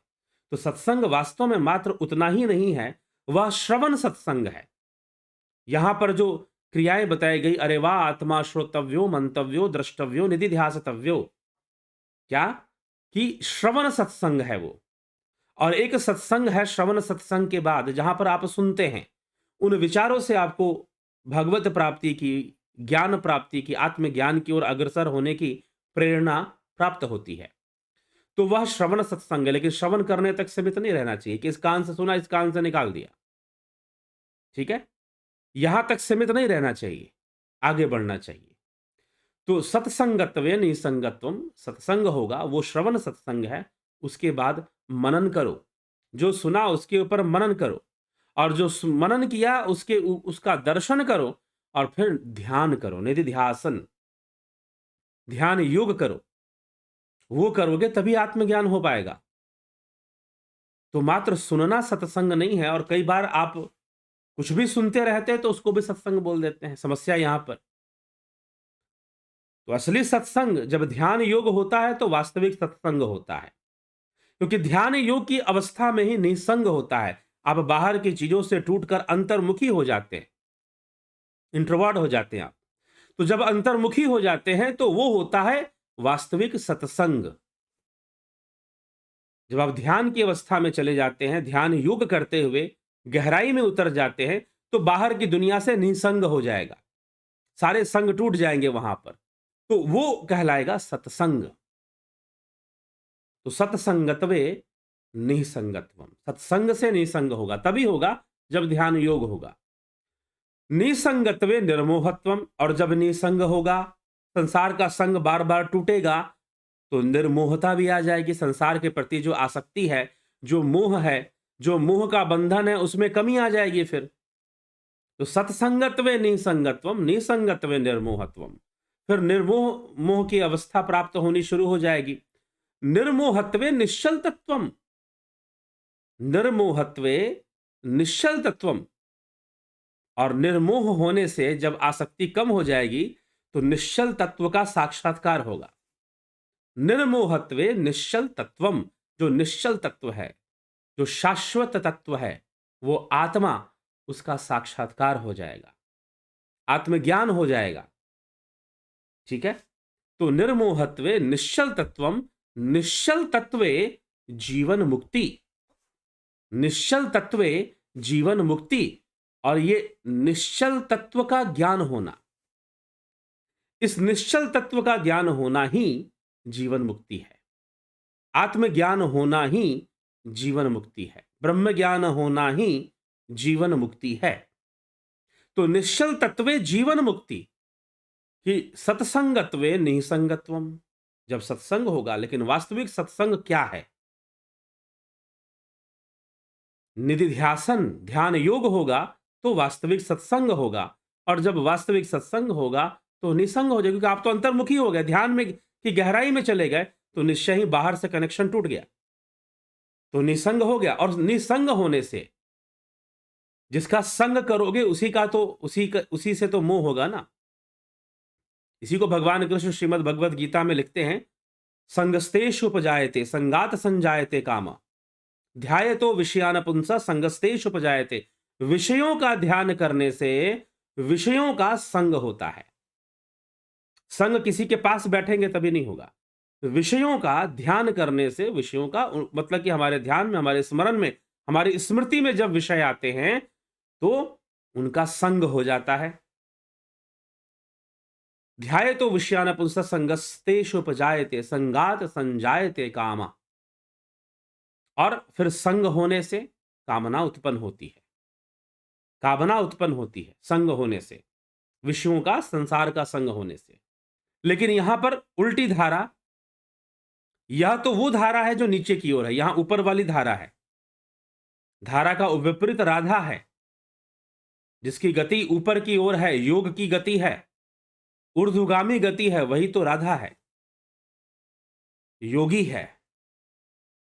तो सत्संग वास्तव में मात्र उतना ही नहीं है, वह श्रवण सत्संग है। यहां पर जो क्रियाएं बताई गई, अरे वाह, आत्मा श्रोतव्यो मंतव्यो द्रष्टव्यो निधिध्यासतव्यो, क्या कि श्रवण सत्संग है वो। और एक सत्संग है श्रवण सत्संग के बाद जहां पर आप सुनते हैं, उन विचारों से आपको भगवत प्राप्ति की, ज्ञान प्राप्ति की, आत्मज्ञान की ओर अग्रसर होने की प्रेरणा प्राप्त होती है। तो वह श्रवण सत्संग है, लेकिन श्रवण करने तक सीमित नहीं रहना चाहिए कि इस कान से सुना, इस कान से निकाल दिया। ठीक है, यहां तक सीमित नहीं रहना चाहिए, आगे बढ़ना चाहिए। तो सत्संगत्वे निसंगत्वम, सत्संग होगा वो श्रवण सत्संग है। उसके बाद मनन करो, जो सुना उसके ऊपर मनन करो, और जो मनन किया उसका दर्शन करो, और फिर ध्यान करो, निधिध्यासन, ध्यान योग करो। वो करोगे तभी आत्मज्ञान हो पाएगा। तो मात्र सुनना सत्संग नहीं है। और कई बार आप कुछ भी सुनते रहते हैं तो उसको भी सत्संग बोल देते हैं। समस्या यहां पर। तो असली सत्संग जब ध्यान योग होता है तो वास्तविक सत्संग होता है, क्योंकि ध्यान योग की अवस्था में ही निसंग होता है। आप बाहर की चीजों से टूटकर अंतर्मुखी हो जाते हैं, इंट्रोवर्ट हो जाते हैं आप। तो जब अंतर्मुखी हो जाते हैं तो वो होता है वास्तविक सत्संग। जब आप ध्यान की अवस्था में चले जाते हैं, ध्यान योग करते हुए गहराई में उतर जाते हैं, तो बाहर की दुनिया से निसंग हो जाएगा, सारे संग टूट जाएंगे वहां पर। तो वो कहलाएगा सत्संग। तो सत्संगत्वे निसंगत्वम, सत्संग से निसंग होगा, तभी होगा जब ध्यान योग होगा। निसंगत्वे निर्मोहत्वम, और जब निसंग होगा, संसार का संग बार बार टूटेगा, तो निर्मोहता भी आ जाएगी। संसार के प्रति जो आसक्ति है, जो मोह है, जो मोह का बंधन है, उसमें कमी आ जाएगी फिर। तो सत्संगत्वे निसंगत्वम, निसंगत्वे निर्मोहत्वम, फिर निर्मोह मोह की अवस्था प्राप्त होनी शुरू हो जाएगी। निर्मोहत्वे निश्चल तत्वम, निर्मोहत्वे निश्चल तत्वम, और निर्मोह होने से जब आसक्ति कम हो जाएगी तो निश्चल तत्व का साक्षात्कार होगा। निर्मोहत्वे निश्चल तत्वम, जो निश्चल तत्व है, जो शाश्वत तत्व है, वो आत्मा, उसका साक्षात्कार हो जाएगा, आत्मज्ञान हो जाएगा। ठीक है, तो निर्मोहत्वे निश्चल तत्वम, निश्चल तत्वे जीवन मुक्ति, निश्चल तत्वे जीवन मुक्ति। और ये निश्चल तत्व का ज्ञान होना, इस निश्चल तत्व का ज्ञान होना ही जीवन मुक्ति है। आत्मज्ञान होना ही जीवन मुक्ति है, ब्रह्म ज्ञान होना ही जीवन मुक्ति है। तो निश्चल तत्वे जीवन मुक्ति कि सत्संगत्वे निसंगत्वम, जब सत्संग होगा, लेकिन वास्तविक सत्संग क्या है? निधिध्यासन, ध्यान योग होगा तो वास्तविक सत्संग होगा, और जब वास्तविक सत्संग होगा तो निसंग हो जाएगा, क्योंकि आप तो अंतर्मुखी हो गए, ध्यान में की गहराई में चले गए, तो निश्चय ही बाहर से कनेक्शन टूट गया, तो निसंग हो गया। और निसंग होने से जिसका संग करोगे उसी से तो मोह होगा ना। इसी को भगवान कृष्ण श्रीमद् भगवद गीता में लिखते हैं, संगस्तेषु उपजायते संगात संजायते कामा, ध्यायतो विषयान पुंसा संगस्तेषु उपजायते। विषयों का ध्यान करने से विषयों का संग होता है। संग किसी के पास बैठेंगे तभी नहीं होगा, विषयों का ध्यान करने से, विषयों का मतलब कि हमारे ध्यान में, हमारे स्मरण में, हमारी स्मृति में जब विषय आते हैं तो उनका संग हो जाता है। ध्यायतो विषयान पुंसा संगस्तेषु उपजायते संगात संजायते कामा, और फिर संग होने से कामना उत्पन्न होती है, कामना उत्पन्न होती है संग होने से, विषयों का, संसार का संग होने से। लेकिन यहां पर उल्टी धारा, यह तो वो धारा है जो नीचे की ओर है, यहां ऊपर वाली धारा है। धारा का विपरीत राधा है, जिसकी गति ऊपर की ओर है, योग की गति है, ऊर्ध्वगामी गति है, वही तो राधा है, योगी है।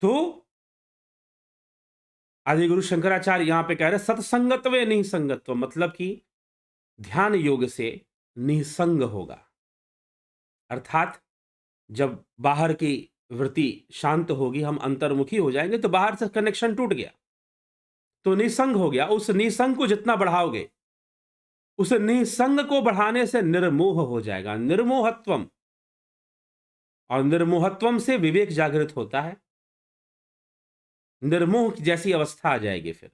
तो आदि गुरु शंकराचार्य यहां पे कह रहे सत्संगत्वे निसंगत्व, मतलब कि ध्यान योग से निसंग होगा, अर्थात जब बाहर की वृत्ति शांत होगी, हम अंतर्मुखी हो जाएंगे, तो बाहर से कनेक्शन टूट गया, तो निसंग हो गया। उस निसंग को जितना बढ़ाओगे, उस निसंग को बढ़ाने से निर्मोह हो जाएगा, निर्मोहत्वम। और निर्मोहत्वम से विवेक जागृत होता है, निर्मोह जैसी अवस्था आ जाएगी। फिर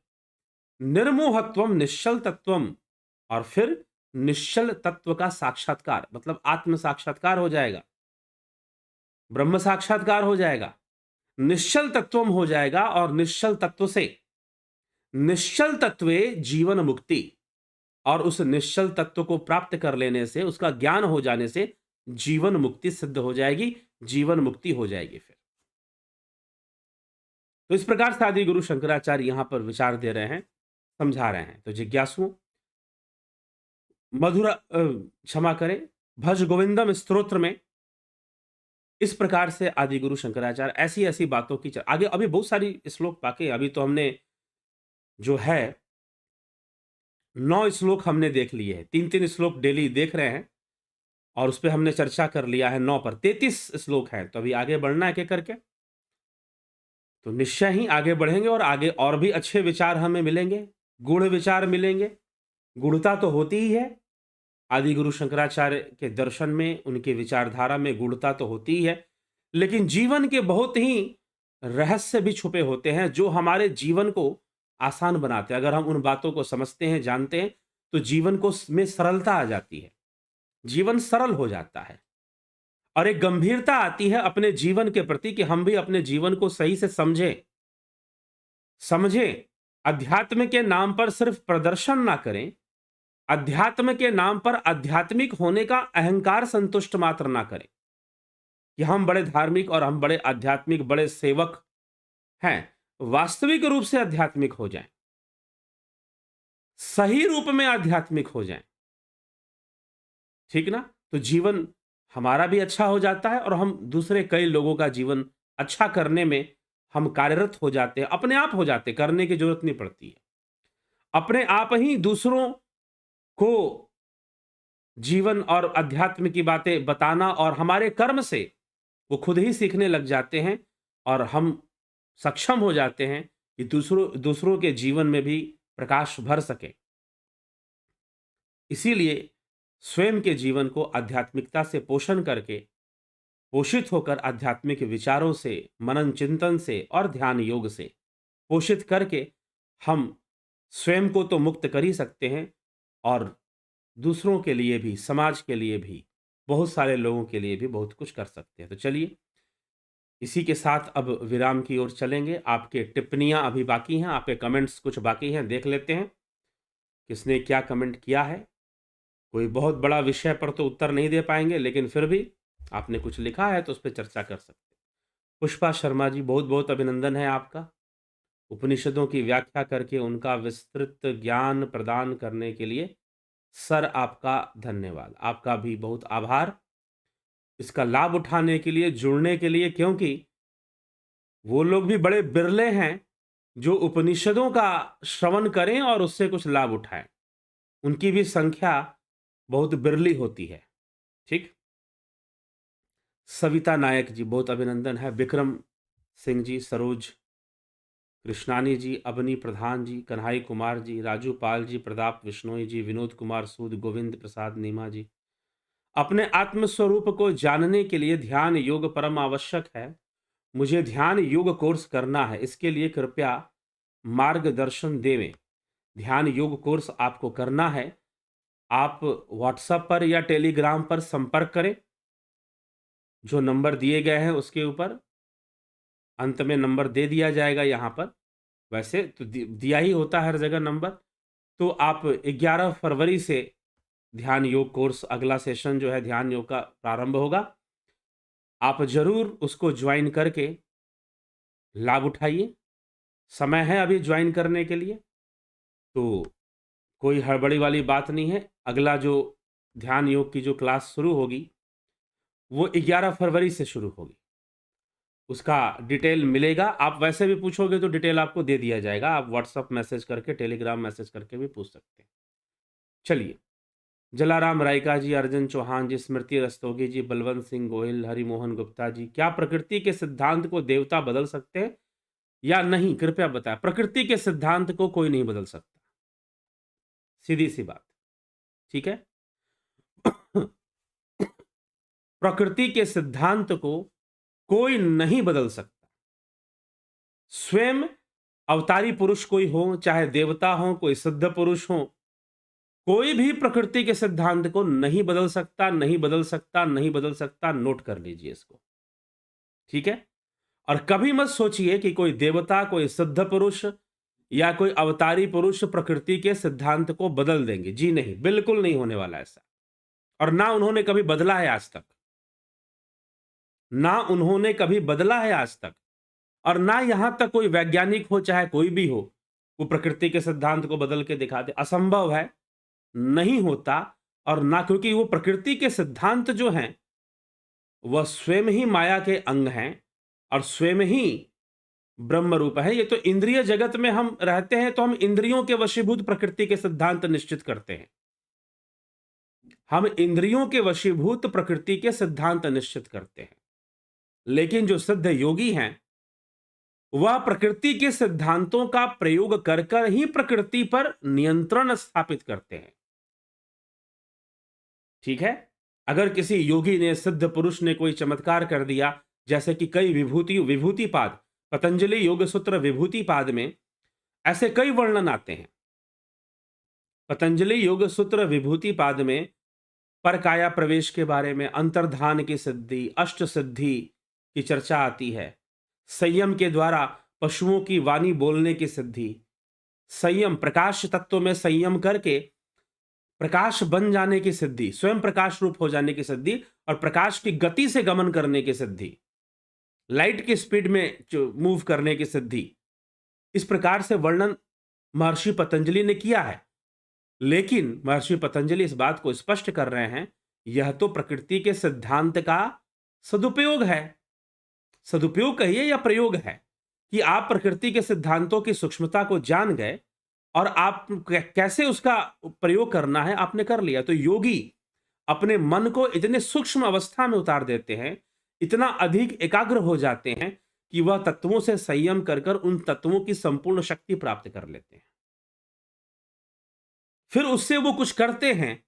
निर्मोहत्वम निश्चल तत्वम, और फिर निश्चल तत्व का साक्षात्कार, मतलब आत्म साक्षात्कार हो जाएगा, ब्रह्म साक्षात्कार हो जाएगा, निश्चल तत्वम हो जाएगा। और निश्चल तत्व से, निश्चल तत्वे जीवन मुक्ति, और उस निश्चल तत्व को प्राप्त कर लेने से, उसका ज्ञान हो जाने से जीवन मुक्ति सिद्ध हो जाएगी, जीवन मुक्ति हो जाएगी। फिर तो इस प्रकार से आदि गुरु शंकराचार्य यहां पर विचार दे रहे हैं, समझा रहे हैं। तो जिज्ञासुओं, मधुर क्षमा करें, भज गोविंदम स्तोत्र में इस प्रकार से आदि गुरु शंकराचार्य ऐसी ऐसी बातों की आगे अभी बहुत सारी श्लोक बाकी हैं। अभी तो हमने जो है 9 श्लोक हमने देख लिए हैं, 3-3 श्लोक डेली देख रहे हैं, और उस पर हमने चर्चा कर लिया है 9 पर। 33 श्लोक हैं, तो अभी आगे बढ़ना है एक करके। तो निश्चय ही आगे बढ़ेंगे, और आगे और भी अच्छे विचार हमें मिलेंगे, गूढ़ विचार मिलेंगे। गूढ़ता तो होती ही है आदि गुरु शंकराचार्य के दर्शन में, उनके विचारधारा में गूढ़ता तो होती ही है, लेकिन जीवन के बहुत ही रहस्य भी छुपे होते हैं जो हमारे जीवन को आसान बनाते हैं। अगर हम उन बातों को समझते हैं, जानते हैं, तो जीवन को में सरलता आ जाती है, जीवन सरल हो जाता है, और एक गंभीरता आती है अपने जीवन के प्रति कि हम भी अपने जीवन को सही से समझें। अध्यात्म के नाम पर सिर्फ प्रदर्शन ना करें, अध्यात्म के नाम पर आध्यात्मिक होने का अहंकार संतुष्ट मात्र ना करें कि हम बड़े धार्मिक और हम बड़े आध्यात्मिक, बड़े सेवक हैं। वास्तविक रूप से आध्यात्मिक हो जाएं, सही रूप में आध्यात्मिक हो जाएं, ठीक ना? तो जीवन हमारा भी अच्छा हो जाता है, और हम दूसरे कई लोगों का जीवन अच्छा करने में हम कार्यरत हो जाते हैं, अपने आप हो जाते, करने की जरूरत नहीं पड़ती है। अपने आप ही दूसरों को जीवन और अध्यात्म की बातें बताना, और हमारे कर्म से वो खुद ही सीखने लग जाते हैं, और हम सक्षम हो जाते हैं कि दूसरों के जीवन में भी प्रकाश भर सके। इसीलिए स्वयं के जीवन को आध्यात्मिकता से पोषण करके, पोषित होकर आध्यात्मिक विचारों से, मनन चिंतन से और ध्यान योग से पोषित करके हम स्वयं को तो मुक्त कर ही सकते हैं, और दूसरों के लिए भी, समाज के लिए भी, बहुत सारे लोगों के लिए भी बहुत कुछ कर सकते हैं। तो चलिए, इसी के साथ अब विराम की ओर चलेंगे। आपके टिप्पणियां अभी बाकी हैं, आपके कमेंट्स कुछ बाकी हैं, देख लेते हैं किसने क्या कमेंट किया है। कोई बहुत बड़ा विषय पर तो उत्तर नहीं दे पाएंगे, लेकिन फिर भी आपने कुछ लिखा है तो उस पर चर्चा कर सकते हैं। पुष्पा शर्मा जी, बहुत बहुत अभिनंदन है आपका। उपनिषदों की व्याख्या करके उनका विस्तृत ज्ञान प्रदान करने के लिए सर आपका धन्यवाद, आपका भी बहुत आभार, इसका लाभ उठाने के लिए, जुड़ने के लिए, क्योंकि वो लोग भी बड़े बिरले हैं जो उपनिषदों का श्रवण करें और उससे कुछ लाभ उठाएं। उनकी भी संख्या बहुत बिरली होती है। ठीक। सविता नायक जी, बहुत अभिनंदन है। विक्रम सिंह जी, सरोज कृष्णानी जी, अबनी प्रधान जी, कन्हई कुमार जी, राजू पाल जी, प्रताप विश्नोई जी, विनोद कुमार सूद, गोविंद प्रसाद नीमा जी। अपने आत्मस्वरूप को जानने के लिए ध्यान योग परम आवश्यक है। मुझे ध्यान योग कोर्स करना है, इसके लिए कृपया मार्गदर्शन देवें। ध्यान योग कोर्स आपको करना है, आप व्हाट्सएप पर या टेलीग्राम पर संपर्क करें। जो नंबर दिए गए हैं उसके ऊपर अंत में नंबर दे दिया जाएगा। यहाँ पर वैसे तो दिया ही होता है हर जगह नंबर। तो आप 11 फरवरी से ध्यान योग कोर्स, अगला सेशन जो है ध्यान योग का प्रारंभ होगा। आप जरूर उसको ज्वाइन करके लाभ उठाइए। समय है अभी ज्वाइन करने के लिए, तो कोई हड़बड़ी वाली बात नहीं है। अगला जो ध्यान योग की जो क्लास शुरू होगी वो 11 फरवरी से शुरू होगी। उसका डिटेल मिलेगा। आप वैसे भी पूछोगे तो डिटेल आपको दे दिया जाएगा। आप व्हाट्सएप मैसेज करके, टेलीग्राम मैसेज करके भी पूछ सकते हैं। चलिए, जलाराम रायका जी, अर्जुन चौहान जी, स्मृति रस्तोगी जी, बलवंत सिंह गोहिल, हरिमोहन गुप्ता जी, क्या प्रकृति के सिद्धांत को देवता बदल सकते हैं? या नहीं? कृपया बताएं। प्रकृति के सिद्धांत को कोई नहीं बदल सकता, सीधी सी बात। ठीक है। प्रकृति के सिद्धांत को कोई नहीं बदल सकता। स्वयं अवतारी पुरुष कोई हो, चाहे देवता हो, कोई सिद्ध पुरुष हो, कोई भी प्रकृति के सिद्धांत को नहीं बदल सकता, नहीं बदल सकता, नहीं बदल सकता। नोट कर लीजिए इसको। ठीक है। और कभी मत सोचिए कि कोई देवता, कोई सिद्ध पुरुष या कोई अवतारी पुरुष प्रकृति के सिद्धांत को बदल देंगे। जी नहीं, बिल्कुल नहीं होने वाला ऐसा। और ना उन्होंने कभी बदला है आज तक, ना उन्होंने कभी बदला है आज तक। और ना यहां तक कोई वैज्ञानिक हो, चाहे कोई भी हो, वो प्रकृति के सिद्धांत को बदल के दिखा दे। असंभव है, नहीं होता। और ना, क्योंकि वो प्रकृति के सिद्धांत जो हैं वह स्वयं ही माया के अंग हैं और स्वयं ही ब्रह्म रूप है। ये तो इंद्रिय जगत में हम रहते हैं, तो हम इंद्रियों के वशीभूत प्रकृति के सिद्धांत निश्चित करते हैं। हम इंद्रियों के वशीभूत प्रकृति के सिद्धांत निश्चित करते हैं। लेकिन जो सिद्ध योगी हैं, वह प्रकृति के सिद्धांतों का प्रयोग कर कर ही प्रकृति पर नियंत्रण स्थापित करते हैं। ठीक है। अगर किसी योगी ने, सिद्ध पुरुष ने कोई चमत्कार कर दिया, जैसे कि कई विभूतिपाद, पतंजलि योग सूत्र विभूतिपाद में ऐसे कई वर्णन आते हैं। पतंजलि योग सूत्र विभूतिपाद में परकाया प्रवेश के बारे में, अंतर्धान की सिद्धि, अष्ट सिद्धि की चर्चा आती है। संयम के द्वारा पशुओं की वाणी बोलने की सिद्धि, संयम, प्रकाश तत्व में संयम करके प्रकाश बन जाने की सिद्धि, स्वयं प्रकाश रूप हो जाने की सिद्धि, और प्रकाश की गति से गमन करने की सिद्धि, लाइट की स्पीड में जो मूव करने की सिद्धि। इस प्रकार से वर्णन महर्षि पतंजलि ने किया है। लेकिन महर्षि पतंजलि इस बात को स्पष्ट कर रहे हैं, यह तो प्रकृति के सिद्धांत का सदुपयोग है। सदुपयोग कहिए या प्रयोग है, कि आप प्रकृति के सिद्धांतों की सूक्ष्मता को जान गए और आप कैसे उसका प्रयोग करना है आपने कर लिया। तो योगी अपने मन को इतने सूक्ष्म अवस्था में उतार देते हैं, इतना अधिक एकाग्र हो जाते हैं कि वह तत्वों से संयम कर कर उन तत्वों की संपूर्ण शक्ति प्राप्त कर लेते हैं। फिर उससे वो कुछ करते हैं,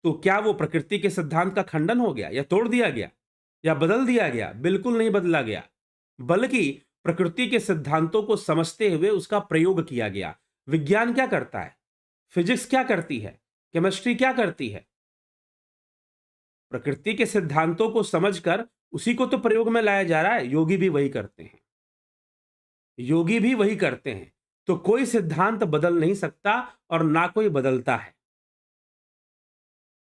तो क्या वो प्रकृति के सिद्धांत का खंडन हो गया, या तोड़ दिया गया, या बदल दिया गया? बिल्कुल नहीं बदला गया, बल्कि प्रकृति के सिद्धांतों को समझते हुए उसका प्रयोग किया गया। विज्ञान क्या करता है, फिजिक्स क्या करती है, केमिस्ट्री क्या करती है? प्रकृति के सिद्धांतों को समझकर उसी को तो प्रयोग में लाया जा रहा है। योगी भी वही करते हैं, योगी भी वही करते हैं। तो कोई सिद्धांत बदल नहीं सकता और ना कोई बदलता है।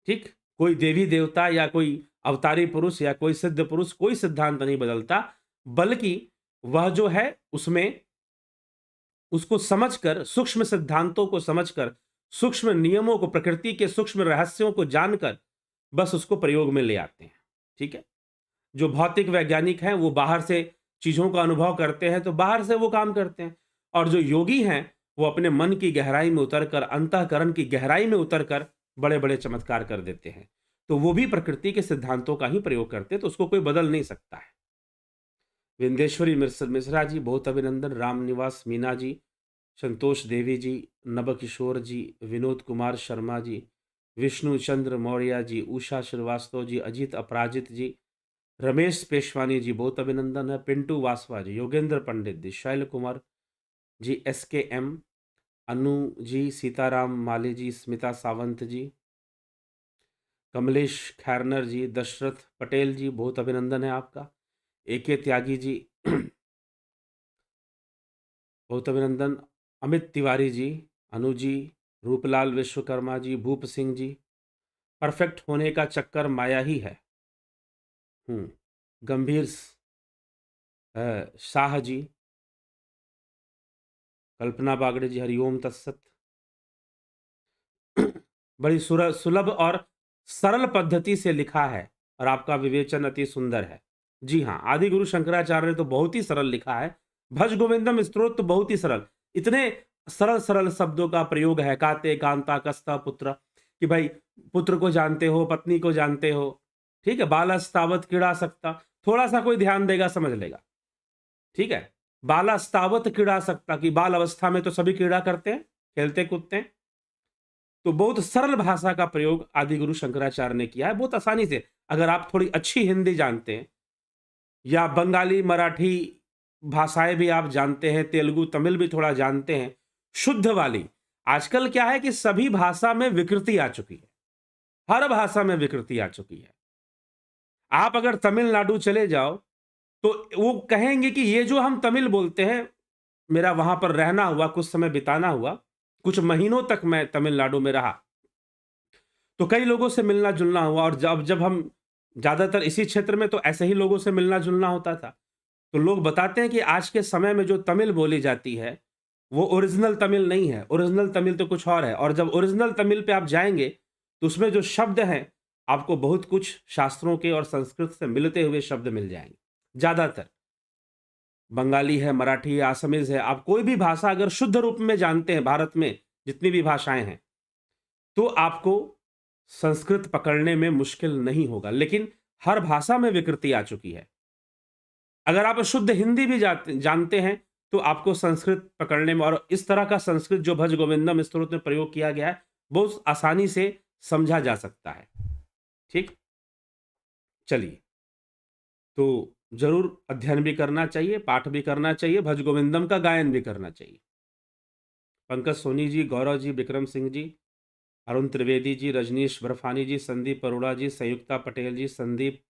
ठीक, कोई देवी देवता या कोई अवतारी पुरुष या कोई सिद्ध पुरुष कोई सिद्धांत नहीं बदलता, बल्कि वह जो है उसमें उसको समझकर, सूक्ष्म सिद्धांतों को समझकर, सूक्ष्म नियमों को, प्रकृति के सूक्ष्म रहस्यों को जानकर बस उसको प्रयोग में ले आते हैं। ठीक है। जो भौतिक वैज्ञानिक हैं वो बाहर से चीजों का अनुभव करते हैं, तो बाहर से वो काम करते हैं। और जो योगी हैं वो अपने मन की गहराई में उतरकर, अंतःकरण की गहराई में उतरकर बड़े बड़े चमत्कार कर देते हैं। तो वो भी प्रकृति के सिद्धांतों का ही प्रयोग करते हैं, तो उसको कोई बदल नहीं सकता है। विंदेश्वरी मिश्रा जी, बहुत अभिनंदन। रामनिवास मीना जी, संतोष देवी जी, नवकिशोर जी, विनोद कुमार शर्मा जी, विष्णु चंद्र मौर्य जी, उषा श्रीवास्तव जी, अजीत अपराजित जी, रमेश पेशवानी जी, बहुत अभिनंदन है। पिंटू वासवा जी, योगेंद्र पंडित जी, शैल कुमार जी, SKM, अनु जी, सीताराम माली जी, स्मिता सावंत जी, कमलेश खैरनर जी, दशरथ पटेल जी, बहुत अभिनंदन है आपका। AK त्यागी जी, बहुत अभिनंदन। अमित तिवारी जी, अनु जी, रूपलाल विश्वकर्मा जी, भूप सिंह जी, परफेक्ट होने का चक्कर माया ही है। गंभीर शाह जी, कल्पना बागड़े जी, हरिओम तत्सत। बड़ी सुलभ और सरल पद्धति से लिखा है और आपका विवेचन अति सुंदर है। जी हाँ, आदि गुरु शंकराचार्य ने तो बहुत ही सरल लिखा है। भज गोविंदम स्तोत्र तो बहुत ही सरल, इतने सरल सरल शब्दों का प्रयोग है। काते कांता कस्ता पुत्र, कि भाई पुत्र को जानते हो, पत्नी को जानते हो। ठीक है। बालस्तावत क्रीड़ा सकता, थोड़ा सा कोई ध्यान देगा समझ लेगा। ठीक है। बालास्तावत क्रीड़ा सकता, कि बाल अवस्था में तो सभी क्रीड़ा करते हैं, खेलते कूदते हैं। तो बहुत सरल भाषा का प्रयोग आदि गुरु शंकराचार्य ने किया है, बहुत आसानी से। अगर आप थोड़ी अच्छी हिंदी जानते हैं या बंगाली, मराठी भाषाएं भी आप जानते हैं, तेलुगु, तमिल भी थोड़ा जानते हैं, शुद्ध वाली। आजकल क्या है कि सभी भाषा में विकृति आ चुकी है, हर भाषा में विकृति आ चुकी है। आप अगर तमिलनाडु चले जाओ तो वो कहेंगे कि ये जो हम तमिल बोलते हैं, मेरा वहां पर रहना हुआ, कुछ समय बिताना हुआ, कुछ महीनों तक मैं तमिलनाडु में रहा, तो कई लोगों से मिलना जुलना हुआ। और जब जब हम ज्यादातर इसी क्षेत्र में, तो ऐसे ही लोगों से मिलना जुलना होता था। तो लोग बताते हैं कि आज के समय में जो तमिल बोली जाती है वो ओरिजिनल तमिल नहीं है, ओरिजिनल तमिल तो कुछ और है। और जब ओरिजिनल तमिल पे आप जाएंगे तो उसमें जो शब्द हैं, आपको बहुत कुछ शास्त्रों के और संस्कृत से मिलते हुए शब्द मिल जाएंगे। ज्यादातर बंगाली है, मराठी है, आसामीज है, आप कोई भी भाषा अगर शुद्ध रूप में जानते हैं, भारत में जितनी भी भाषाएं हैं, तो आपको संस्कृत पकड़ने में मुश्किल नहीं होगा। लेकिन हर भाषा में विकृति आ चुकी है। अगर आप शुद्ध हिंदी भी जानते हैं तो आपको संस्कृत पकड़ने में, और इस तरह का संस्कृत जो भज गोविंदम स्तोत्र में प्रयोग किया गया है, बहुत आसानी से समझा जा सकता है। ठीक, चलिए, तो जरूर अध्ययन भी करना चाहिए, पाठ भी करना चाहिए, भज गोविंदम का गायन भी करना चाहिए। पंकज सोनी जी, गौरव जी, विक्रम सिंह जी, अरुण त्रिवेदी जी, रजनीश बर्फानी जी, संदीप अरोड़ा जी, संयुक्ता पटेल जी, संदीप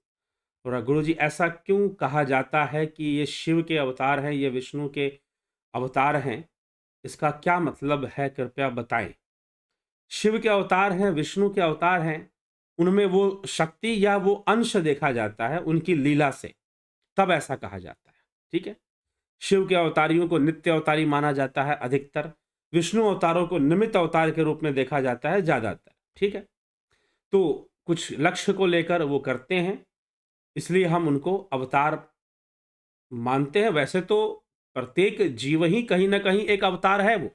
और गुरु जी, ऐसा क्यों कहा जाता है कि ये शिव के अवतार हैं, ये विष्णु के अवतार हैं? इसका क्या मतलब है, कृपया बताएं। शिव के अवतार हैं, विष्णु के अवतार हैं, उनमें वो शक्ति या वो अंश देखा जाता है उनकी लीला से, तब ऐसा कहा जाता है। ठीक है, शिव के अवतारियों को नित्य अवतारी माना जाता है अधिकतर, विष्णु अवतारों को निमित्त अवतार के रूप में देखा जाता है ज्यादातर। ठीक है, तो कुछ लक्ष्य को लेकर वो करते हैं, इसलिए हम उनको अवतार मानते हैं। वैसे तो प्रत्येक जीव ही कहीं ना कहीं एक अवतार है। वो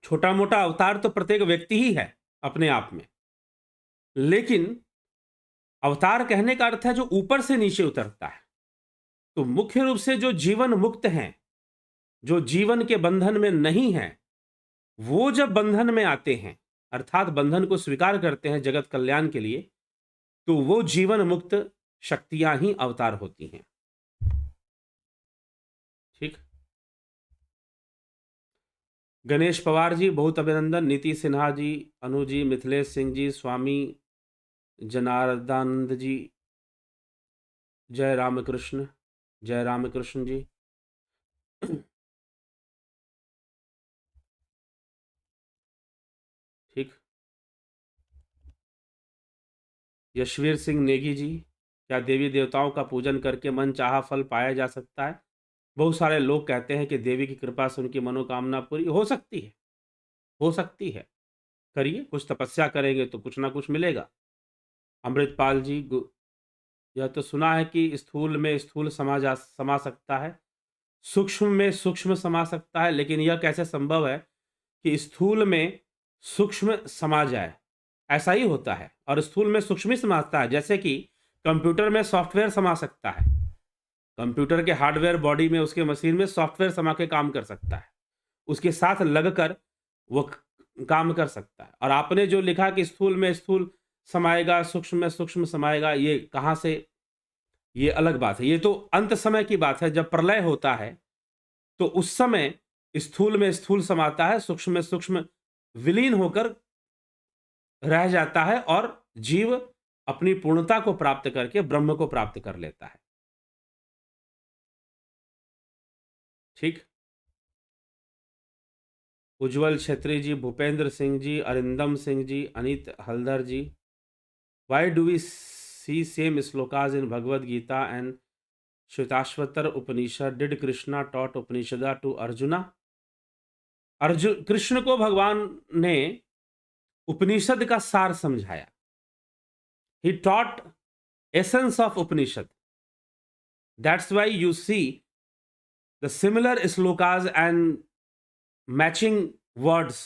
छोटा मोटा अवतार तो प्रत्येक व्यक्ति ही है अपने आप में, लेकिन अवतार कहने का अर्थ है जो ऊपर से नीचे उतरता है। तो मुख्य रूप से जो जीवन मुक्त हैं, जो जीवन के बंधन में नहीं है, वो जब बंधन में आते हैं, अर्थात बंधन को स्वीकार करते हैं जगत कल्याण के लिए, तो वो जीवन मुक्त शक्तियां ही अवतार होती हैं। ठीक, गणेश पवार जी बहुत अभिनंदन, नीति सिन्हा जी, अनु जी, मिथिलेश सिंह जी, स्वामी जनार्दनानंद जी, जय रामकृष्ण, जय रामकृष्ण जी। ठीक, यशवीर सिंह नेगी जी, क्या देवी देवताओं का पूजन करके मन चाहा फल पाया जा सकता है? बहुत सारे लोग कहते हैं कि देवी की कृपा से उनकी मनोकामना पूरी हो सकती है, हो सकती है। करिए, कुछ तपस्या करेंगे तो कुछ ना कुछ मिलेगा। अमृतपाल जी, यह तो सुना है कि स्थूल में स्थूल समा सकता है, सूक्ष्म में सूक्ष्म समा सकता है, लेकिन यह कैसे संभव है कि स्थूल में सूक्ष्म समा जाए? ऐसा ही होता है, और स्थूल में सूक्ष्म ही समाता है। जैसे कि कंप्यूटर में सॉफ्टवेयर समा सकता है, कंप्यूटर के हार्डवेयर बॉडी में, उसके मशीन में सॉफ्टवेयर समा के काम कर सकता है, उसके साथ लगकर वो काम कर सकता है। और आपने जो लिखा कि स्थूल में स्थूल समाएगा, सूक्ष्म में सूक्ष्म समाएगा, ये कहाँ से? ये अलग बात है, ये तो अंत समय की बात है। जब प्रलय होता है तो उस समय स्थूल में स्थूल समाता है, सूक्ष्म में सूक्ष्म विलीन होकर रह जाता है, और जीव अपनी पूर्णता को प्राप्त करके ब्रह्म को प्राप्त कर लेता है। ठीक, Ujjwal Chhetri ji, Bhupendra Singh ji, Arindam Singh ji, Anit Haldar ji, why do we see same shlokas in Bhagavad Gita and Shvetashvatara Upanishad? Did Krishna taught Upanishada to Arjuna? Arjun, Krishna को भगवान ने उपनिषद का सार समझाया। He taught essence of Upanishad. That's why you see the similar shlokas and matching words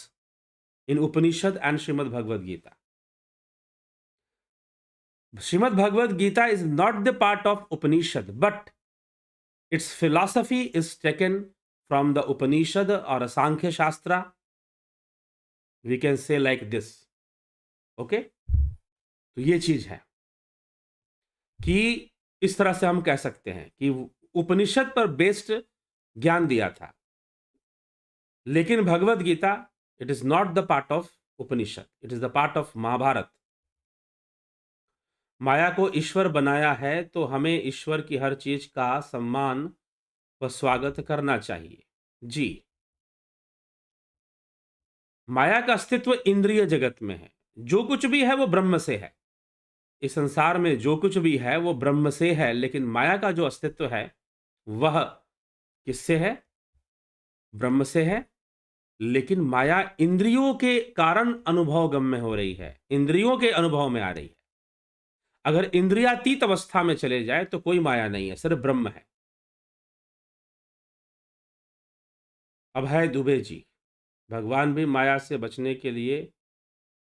in Upanishad and Shrimad Bhagavad Gita. Srimad Bhagavad Gita is not the part of Upanishad, but Its philosophy is taken from the Upanishad or Sankhya Shastra. We can say like this. Okay? तो ये चीज है कि इस तरह से हम कह सकते हैं कि उपनिषद पर बेस्ड ज्ञान दिया था, लेकिन Bhagavat Gita it is not the part of Upanishad, it is the part of Mahabharat. माया को ईश्वर बनाया है तो हमें ईश्वर की हर चीज का सम्मान व स्वागत करना चाहिए। जी, माया का अस्तित्व इंद्रिय जगत में है। जो कुछ भी है वो ब्रह्म से है। इस संसार में जो कुछ भी है वो ब्रह्म से है, लेकिन माया का जो अस्तित्व है वह किससे है? ब्रह्म से है। लेकिन माया इंद्रियों के कारण अनुभव गम्य हो रही है, इंद्रियों के अनुभव में आ रही है। अगर इंद्रियातीत अवस्था में चले जाए तो कोई माया नहीं है, सिर्फ ब्रह्म है। अभय दुबे जी, भगवान भी माया से बचने के लिए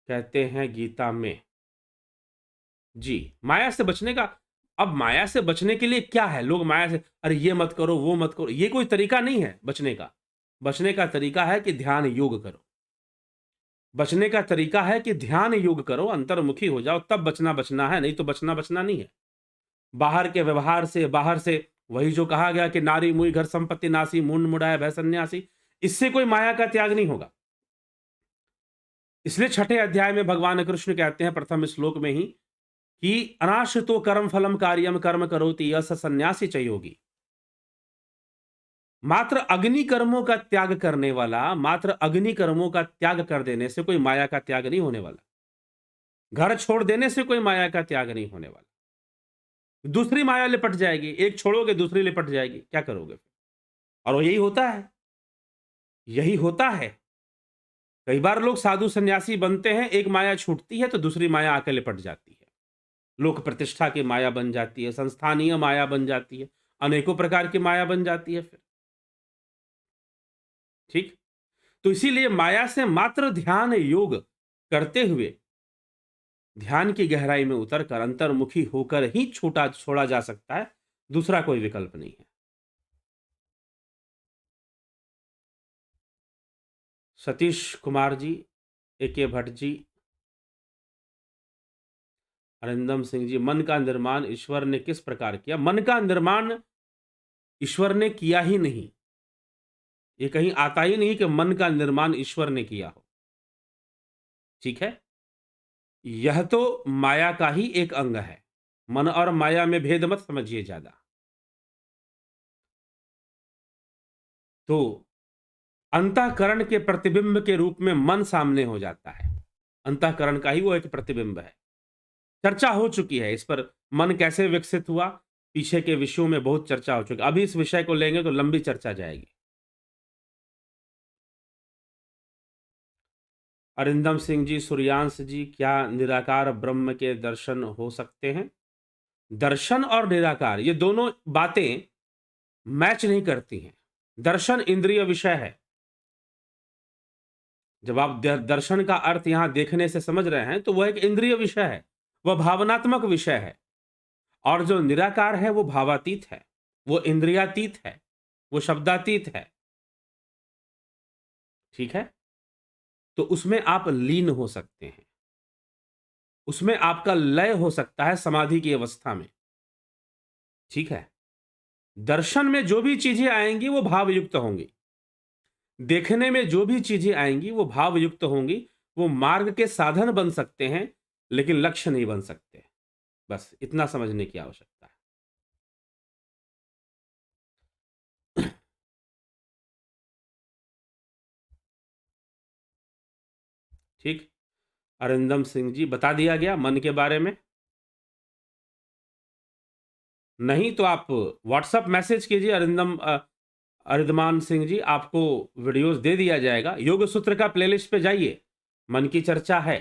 कहते हैं गीता में। जी, माया से बचने का, अब माया से बचने के लिए क्या है? लोग माया से अरे ये मत करो वो मत करो, ये कोई तरीका नहीं है बचने का। बचने का तरीका है कि ध्यान योग करो। बचने का तरीका है कि ध्यान योग करो, अंतर्मुखी हो जाओ, तब बचना है, नहीं तो बचना नहीं है। बाहर के व्यवहार से, बाहर से वही जो कहा गया कि नारी मुई घर संपत्ति नासी मुंड मुड़ाए भय सन्यासी, इससे कोई माया का त्याग नहीं होगा। इसलिए छठे अध्याय में भगवान कृष्ण कहते हैं प्रथम श्लोक में ही कि अनाश्रितो कर्म फलम कार्यम कर्म करोति यस सन्यासी च योगी। मात्र अग्नि कर्मों का त्याग करने वाला, मात्र अग्नि कर्मों का त्याग कर देने से कोई माया का त्याग नहीं होने वाला। घर छोड़ देने से कोई माया का त्याग नहीं होने वाला। दूसरी माया लिपट जाएगी, एक छोड़ोगे दूसरी लिपट जाएगी, क्या करोगे फिर? और वो यही होता है, यही होता है। कई बार लोग साधु सन्यासी बनते हैं, एक माया छूटती है तो दूसरी माया आकर लिपट जाती है। लोक प्रतिष्ठा की माया बन जाती है, संस्थानीय माया बन जाती है, अनेकों प्रकार की माया बन जाती है फिर। ठीक, तो इसीलिए माया से मात्र ध्यान योग करते हुए ध्यान की गहराई में उतरकर अंतर्मुखी होकर ही छोड़ा जा सकता है, दूसरा कोई विकल्प नहीं है। सतीश कुमार जी, AK भट्ट जी, अरिंदम सिंह जी, मन का निर्माण ईश्वर ने किस प्रकार किया? मन का निर्माण ईश्वर ने किया ही नहीं। ये कहीं आता ही नहीं कि मन का निर्माण ईश्वर ने किया हो। ठीक है, यह तो माया का ही एक अंग है। मन और माया में भेद मत समझिए ज्यादा। तो अंतःकरण के प्रतिबिंब के रूप में मन सामने हो जाता है। अंतःकरण का ही वो एक प्रतिबिंब है। चर्चा हो चुकी है इस पर, मन कैसे विकसित हुआ, पीछे के विषयों में बहुत चर्चा हो चुकी है। अभी इस विषय को लेंगे तो लंबी चर्चा जाएगी। अरिंदम सिंह जी, सूर्यांश जी, क्या निराकार ब्रह्म के दर्शन हो सकते हैं? दर्शन और निराकार ये दोनों बातें मैच नहीं करती हैं। दर्शन इंद्रिय विषय है। जब आप दर्शन का अर्थ यहां देखने से समझ रहे हैं तो वह एक इंद्रिय विषय है, वह भावनात्मक विषय है। और जो निराकार है वो भावातीत है, वो इंद्रियातीत है, वो शब्दातीत है। ठीक है, तो उसमें आप लीन हो सकते हैं, उसमें आपका लय हो सकता है समाधि की अवस्था में। ठीक है, दर्शन में जो भी चीजें आएंगी वो भावयुक्त होंगी, देखने में जो भी चीजें आएंगी वो भावयुक्त होंगी। वो मार्ग के साधन बन सकते हैं लेकिन लक्ष्य नहीं बन सकते। बस इतना समझने की आवश्यकता है। ठीक, अरिंदम सिंह जी, बता दिया गया मन के बारे में। नहीं तो आप व्हाट्सएप मैसेज कीजिए अरिदमान सिंह जी, आपको वीडियोस दे दिया जाएगा। योग सूत्र का प्लेलिस्ट पे जाइए, मन की चर्चा है।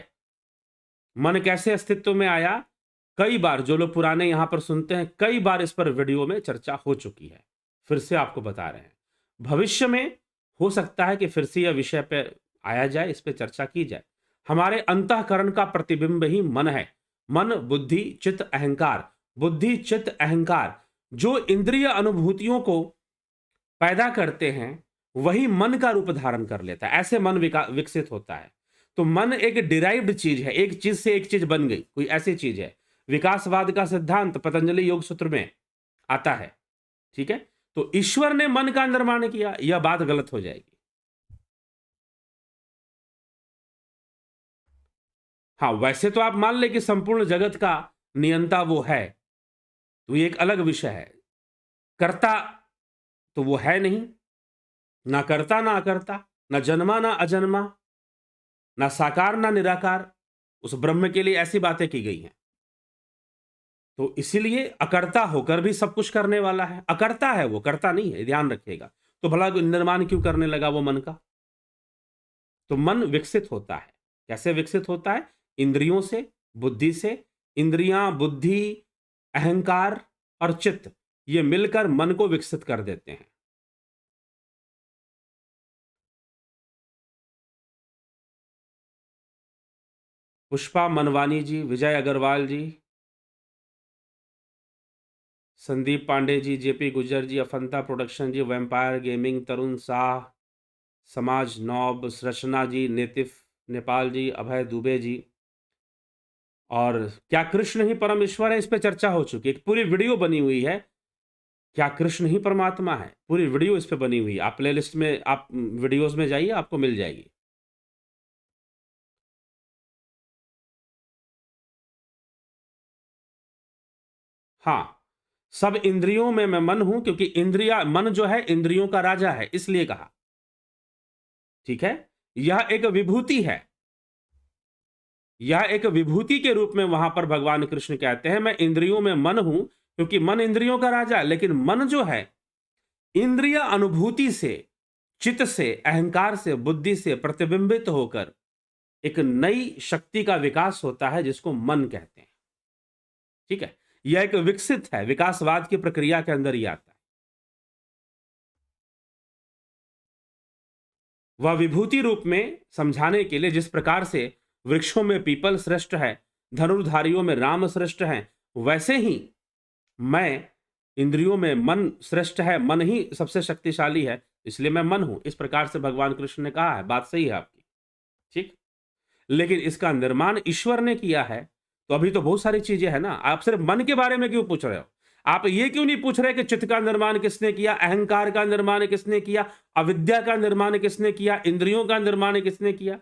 मन कैसे अस्तित्व में आया, कई बार जो लोग पुराने यहां पर सुनते हैं, कई बार इस पर वीडियो में चर्चा हो चुकी है। फिर से आपको बता रहे हैं, भविष्य में हो सकता है कि फिर से यह विषय पे आया जाए, इस पे चर्चा की जाए। हमारे अंतःकरण का प्रतिबिंब ही मन है। मन, बुद्धि, चित्त, अहंकार, बुद्धि, चित्त, अहंकार, जो इंद्रिय अनुभूतियों को पैदा करते हैं वही मन का रूप धारण कर लेता है, ऐसे मन विकसित होता है। तो मन एक डिराइव्ड चीज है, एक चीज से एक चीज बन गई, कोई ऐसी चीज है। विकासवाद का सिद्धांत पतंजलि योग सूत्र में आता है, ठीक है। तो ईश्वर ने मन का निर्माण किया, यह बात गलत हो जाएगी। हाँ, वैसे तो आप मान ले कि संपूर्ण जगत का नियंता वो है, तो ये एक अलग विषय है। कर्ता तो वो है नहीं, ना कर्ता ना अकर्ता, ना जन्मा ना अजन्मा, ना साकार ना निराकार। उस ब्रह्म के लिए ऐसी बातें की गई हैं। तो इसीलिए अकर्ता होकर भी सब कुछ करने वाला है। अकर्ता है वो, कर्ता नहीं है, ध्यान रखिएगा। तो भला निर्माण क्यों करने लगा वो मन का? तो मन विकसित होता है। कैसे विकसित होता है? इंद्रियों से, बुद्धि से। इंद्रियां, बुद्धि, अहंकार और चित्त, ये मिलकर मन को विकसित कर देते हैं। पुष्पा मनवानी जी, विजय अग्रवाल जी, संदीप पांडे जी, जेपी गुज्जर जी, अफंता प्रोडक्शन जी, वैम्पायर गेमिंग, तरुण शाह, समाज नॉब, रचना जी, नेतिफ नेपाल जी, अभय दुबे जी। और क्या कृष्ण ही परम ईश्वर है, इस पे चर्चा हो चुकी है, एक पूरी वीडियो बनी हुई है। क्या कृष्ण ही परमात्मा है, पूरी वीडियो इस पे बनी हुई है। आप प्लेलिस्ट में, आप वीडियोस में जाइए, आपको मिल जाएगी। हाँ, सब इंद्रियों में मैं मन हूं, क्योंकि इंद्रिया, मन जो है इंद्रियों का राजा है, इसलिए कहा। ठीक है, यह एक विभूति है। यह एक विभूति के रूप में वहां पर भगवान कृष्ण कहते हैं, मैं इंद्रियों में मन हूं, क्योंकि मन इंद्रियों का राजा है। लेकिन मन जो है इंद्रिय अनुभूति से, चित्त से, अहंकार से, बुद्धि से प्रतिबिंबित होकर एक नई शक्ति का विकास होता है, जिसको मन कहते हैं। ठीक है, यह एक विकसित है, विकासवाद की प्रक्रिया के अंदर ही आता है। वह विभूति रूप में समझाने के लिए, जिस प्रकार से वृक्षों में पीपल श्रेष्ठ है, धनुर्धारियों में राम श्रेष्ठ है, वैसे ही मैं, इंद्रियों में मन श्रेष्ठ है, मन ही सबसे शक्तिशाली है, इसलिए मैं मन हूं। इस प्रकार से भगवान कृष्ण ने कहा है, बात सही है आपकी। ठीक, लेकिन इसका निर्माण ईश्वर ने किया है। तो अभी तो बहुत सारी चीजें हैं ना, आप सिर्फ मन के बारे में क्यों पूछ रहे हो? आप ये क्यों नहीं पूछ रहे कि चित्त का निर्माण किसने किया, अहंकार का निर्माण किसने किया, अविद्या का निर्माण किसने किया, इंद्रियों का निर्माण किसने किया?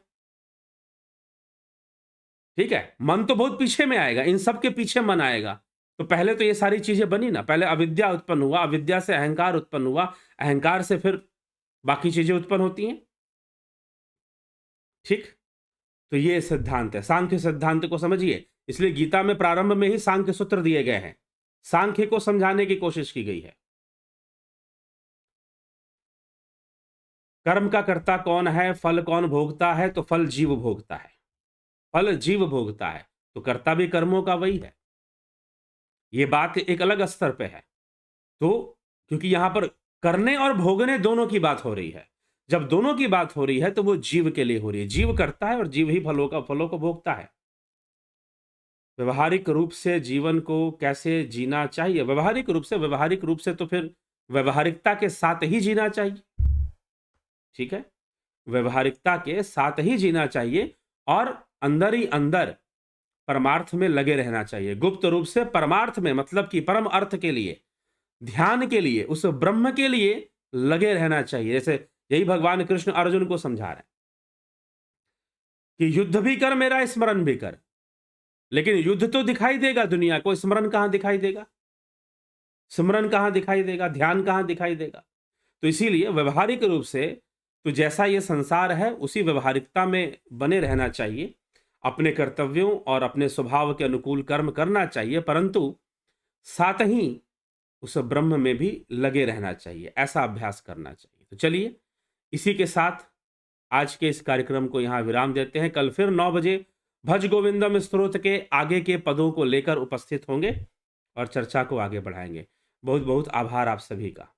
ठीक है, मन तो बहुत पीछे में आएगा, इन सब के पीछे मन आएगा। तो पहले तो ये सारी चीजें बनी ना, पहले अविद्या उत्पन्न हुआ, अविद्या से अहंकार उत्पन्न हुआ, अहंकार से फिर बाकी चीजें उत्पन्न होती हैं। ठीक, तो ये सिद्धांत है, सांख्य सिद्धांत को समझिए। इसलिए गीता में प्रारंभ में ही सांख्य सूत्र दिए गए हैं, सांख्य को समझाने की कोशिश की गई है। कर्म का कर्ता कौन है, फल कौन भोगता है? तो फल जीव भोगता है, फल जीव भोगता है, तो कर्ता भी कर्मों का वही है। ये बात एक अलग स्तर पे है। तो क्योंकि यहां पर करने और भोगने दोनों की बात हो रही है, जब दोनों की बात हो रही है तो वो जीव के लिए हो रही है। जीव करता है और जीव ही फलों को भोगता है। व्यवहारिक रूप से जीवन को कैसे जीना चाहिए? व्यवहारिक रूप से तो फिर व्यवहारिकता के साथ ही जीना चाहिए। ठीक है, व्यवहारिकता के साथ ही जीना चाहिए और अंदर ही अंदर परमार्थ में लगे रहना चाहिए। गुप्त रूप से परमार्थ में, मतलब कि परम अर्थ के लिए, ध्यान के लिए, उस ब्रह्म के लिए लगे रहना चाहिए। जैसे यही भगवान कृष्ण अर्जुन को समझा रहे हैं कि युद्ध भी कर, मेरा स्मरण भी कर। लेकिन युद्ध तो दिखाई देगा दुनिया को, स्मरण कहां दिखाई देगा? सिमरन कहां दिखाई देगा? ध्यान कहां दिखाई देगा? तो इसीलिए व्यवहारिक रूप से तो जैसा ये संसार है उसी व्यवहारिकता में बने रहना चाहिए, अपने कर्तव्यों और अपने स्वभाव के अनुकूल कर्म करना चाहिए, परंतु साथ ही उस ब्रह्म में भी लगे रहना चाहिए, ऐसा अभ्यास करना चाहिए। तो चलिए, इसी के साथ आज के इस कार्यक्रम को यहाँ विराम देते हैं। कल फिर 9 बजे भज गोविंदम स्तोत्र के आगे के पदों को लेकर उपस्थित होंगे और चर्चा को आगे बढ़ाएंगे। बहुत बहुत आभार आप सभी का।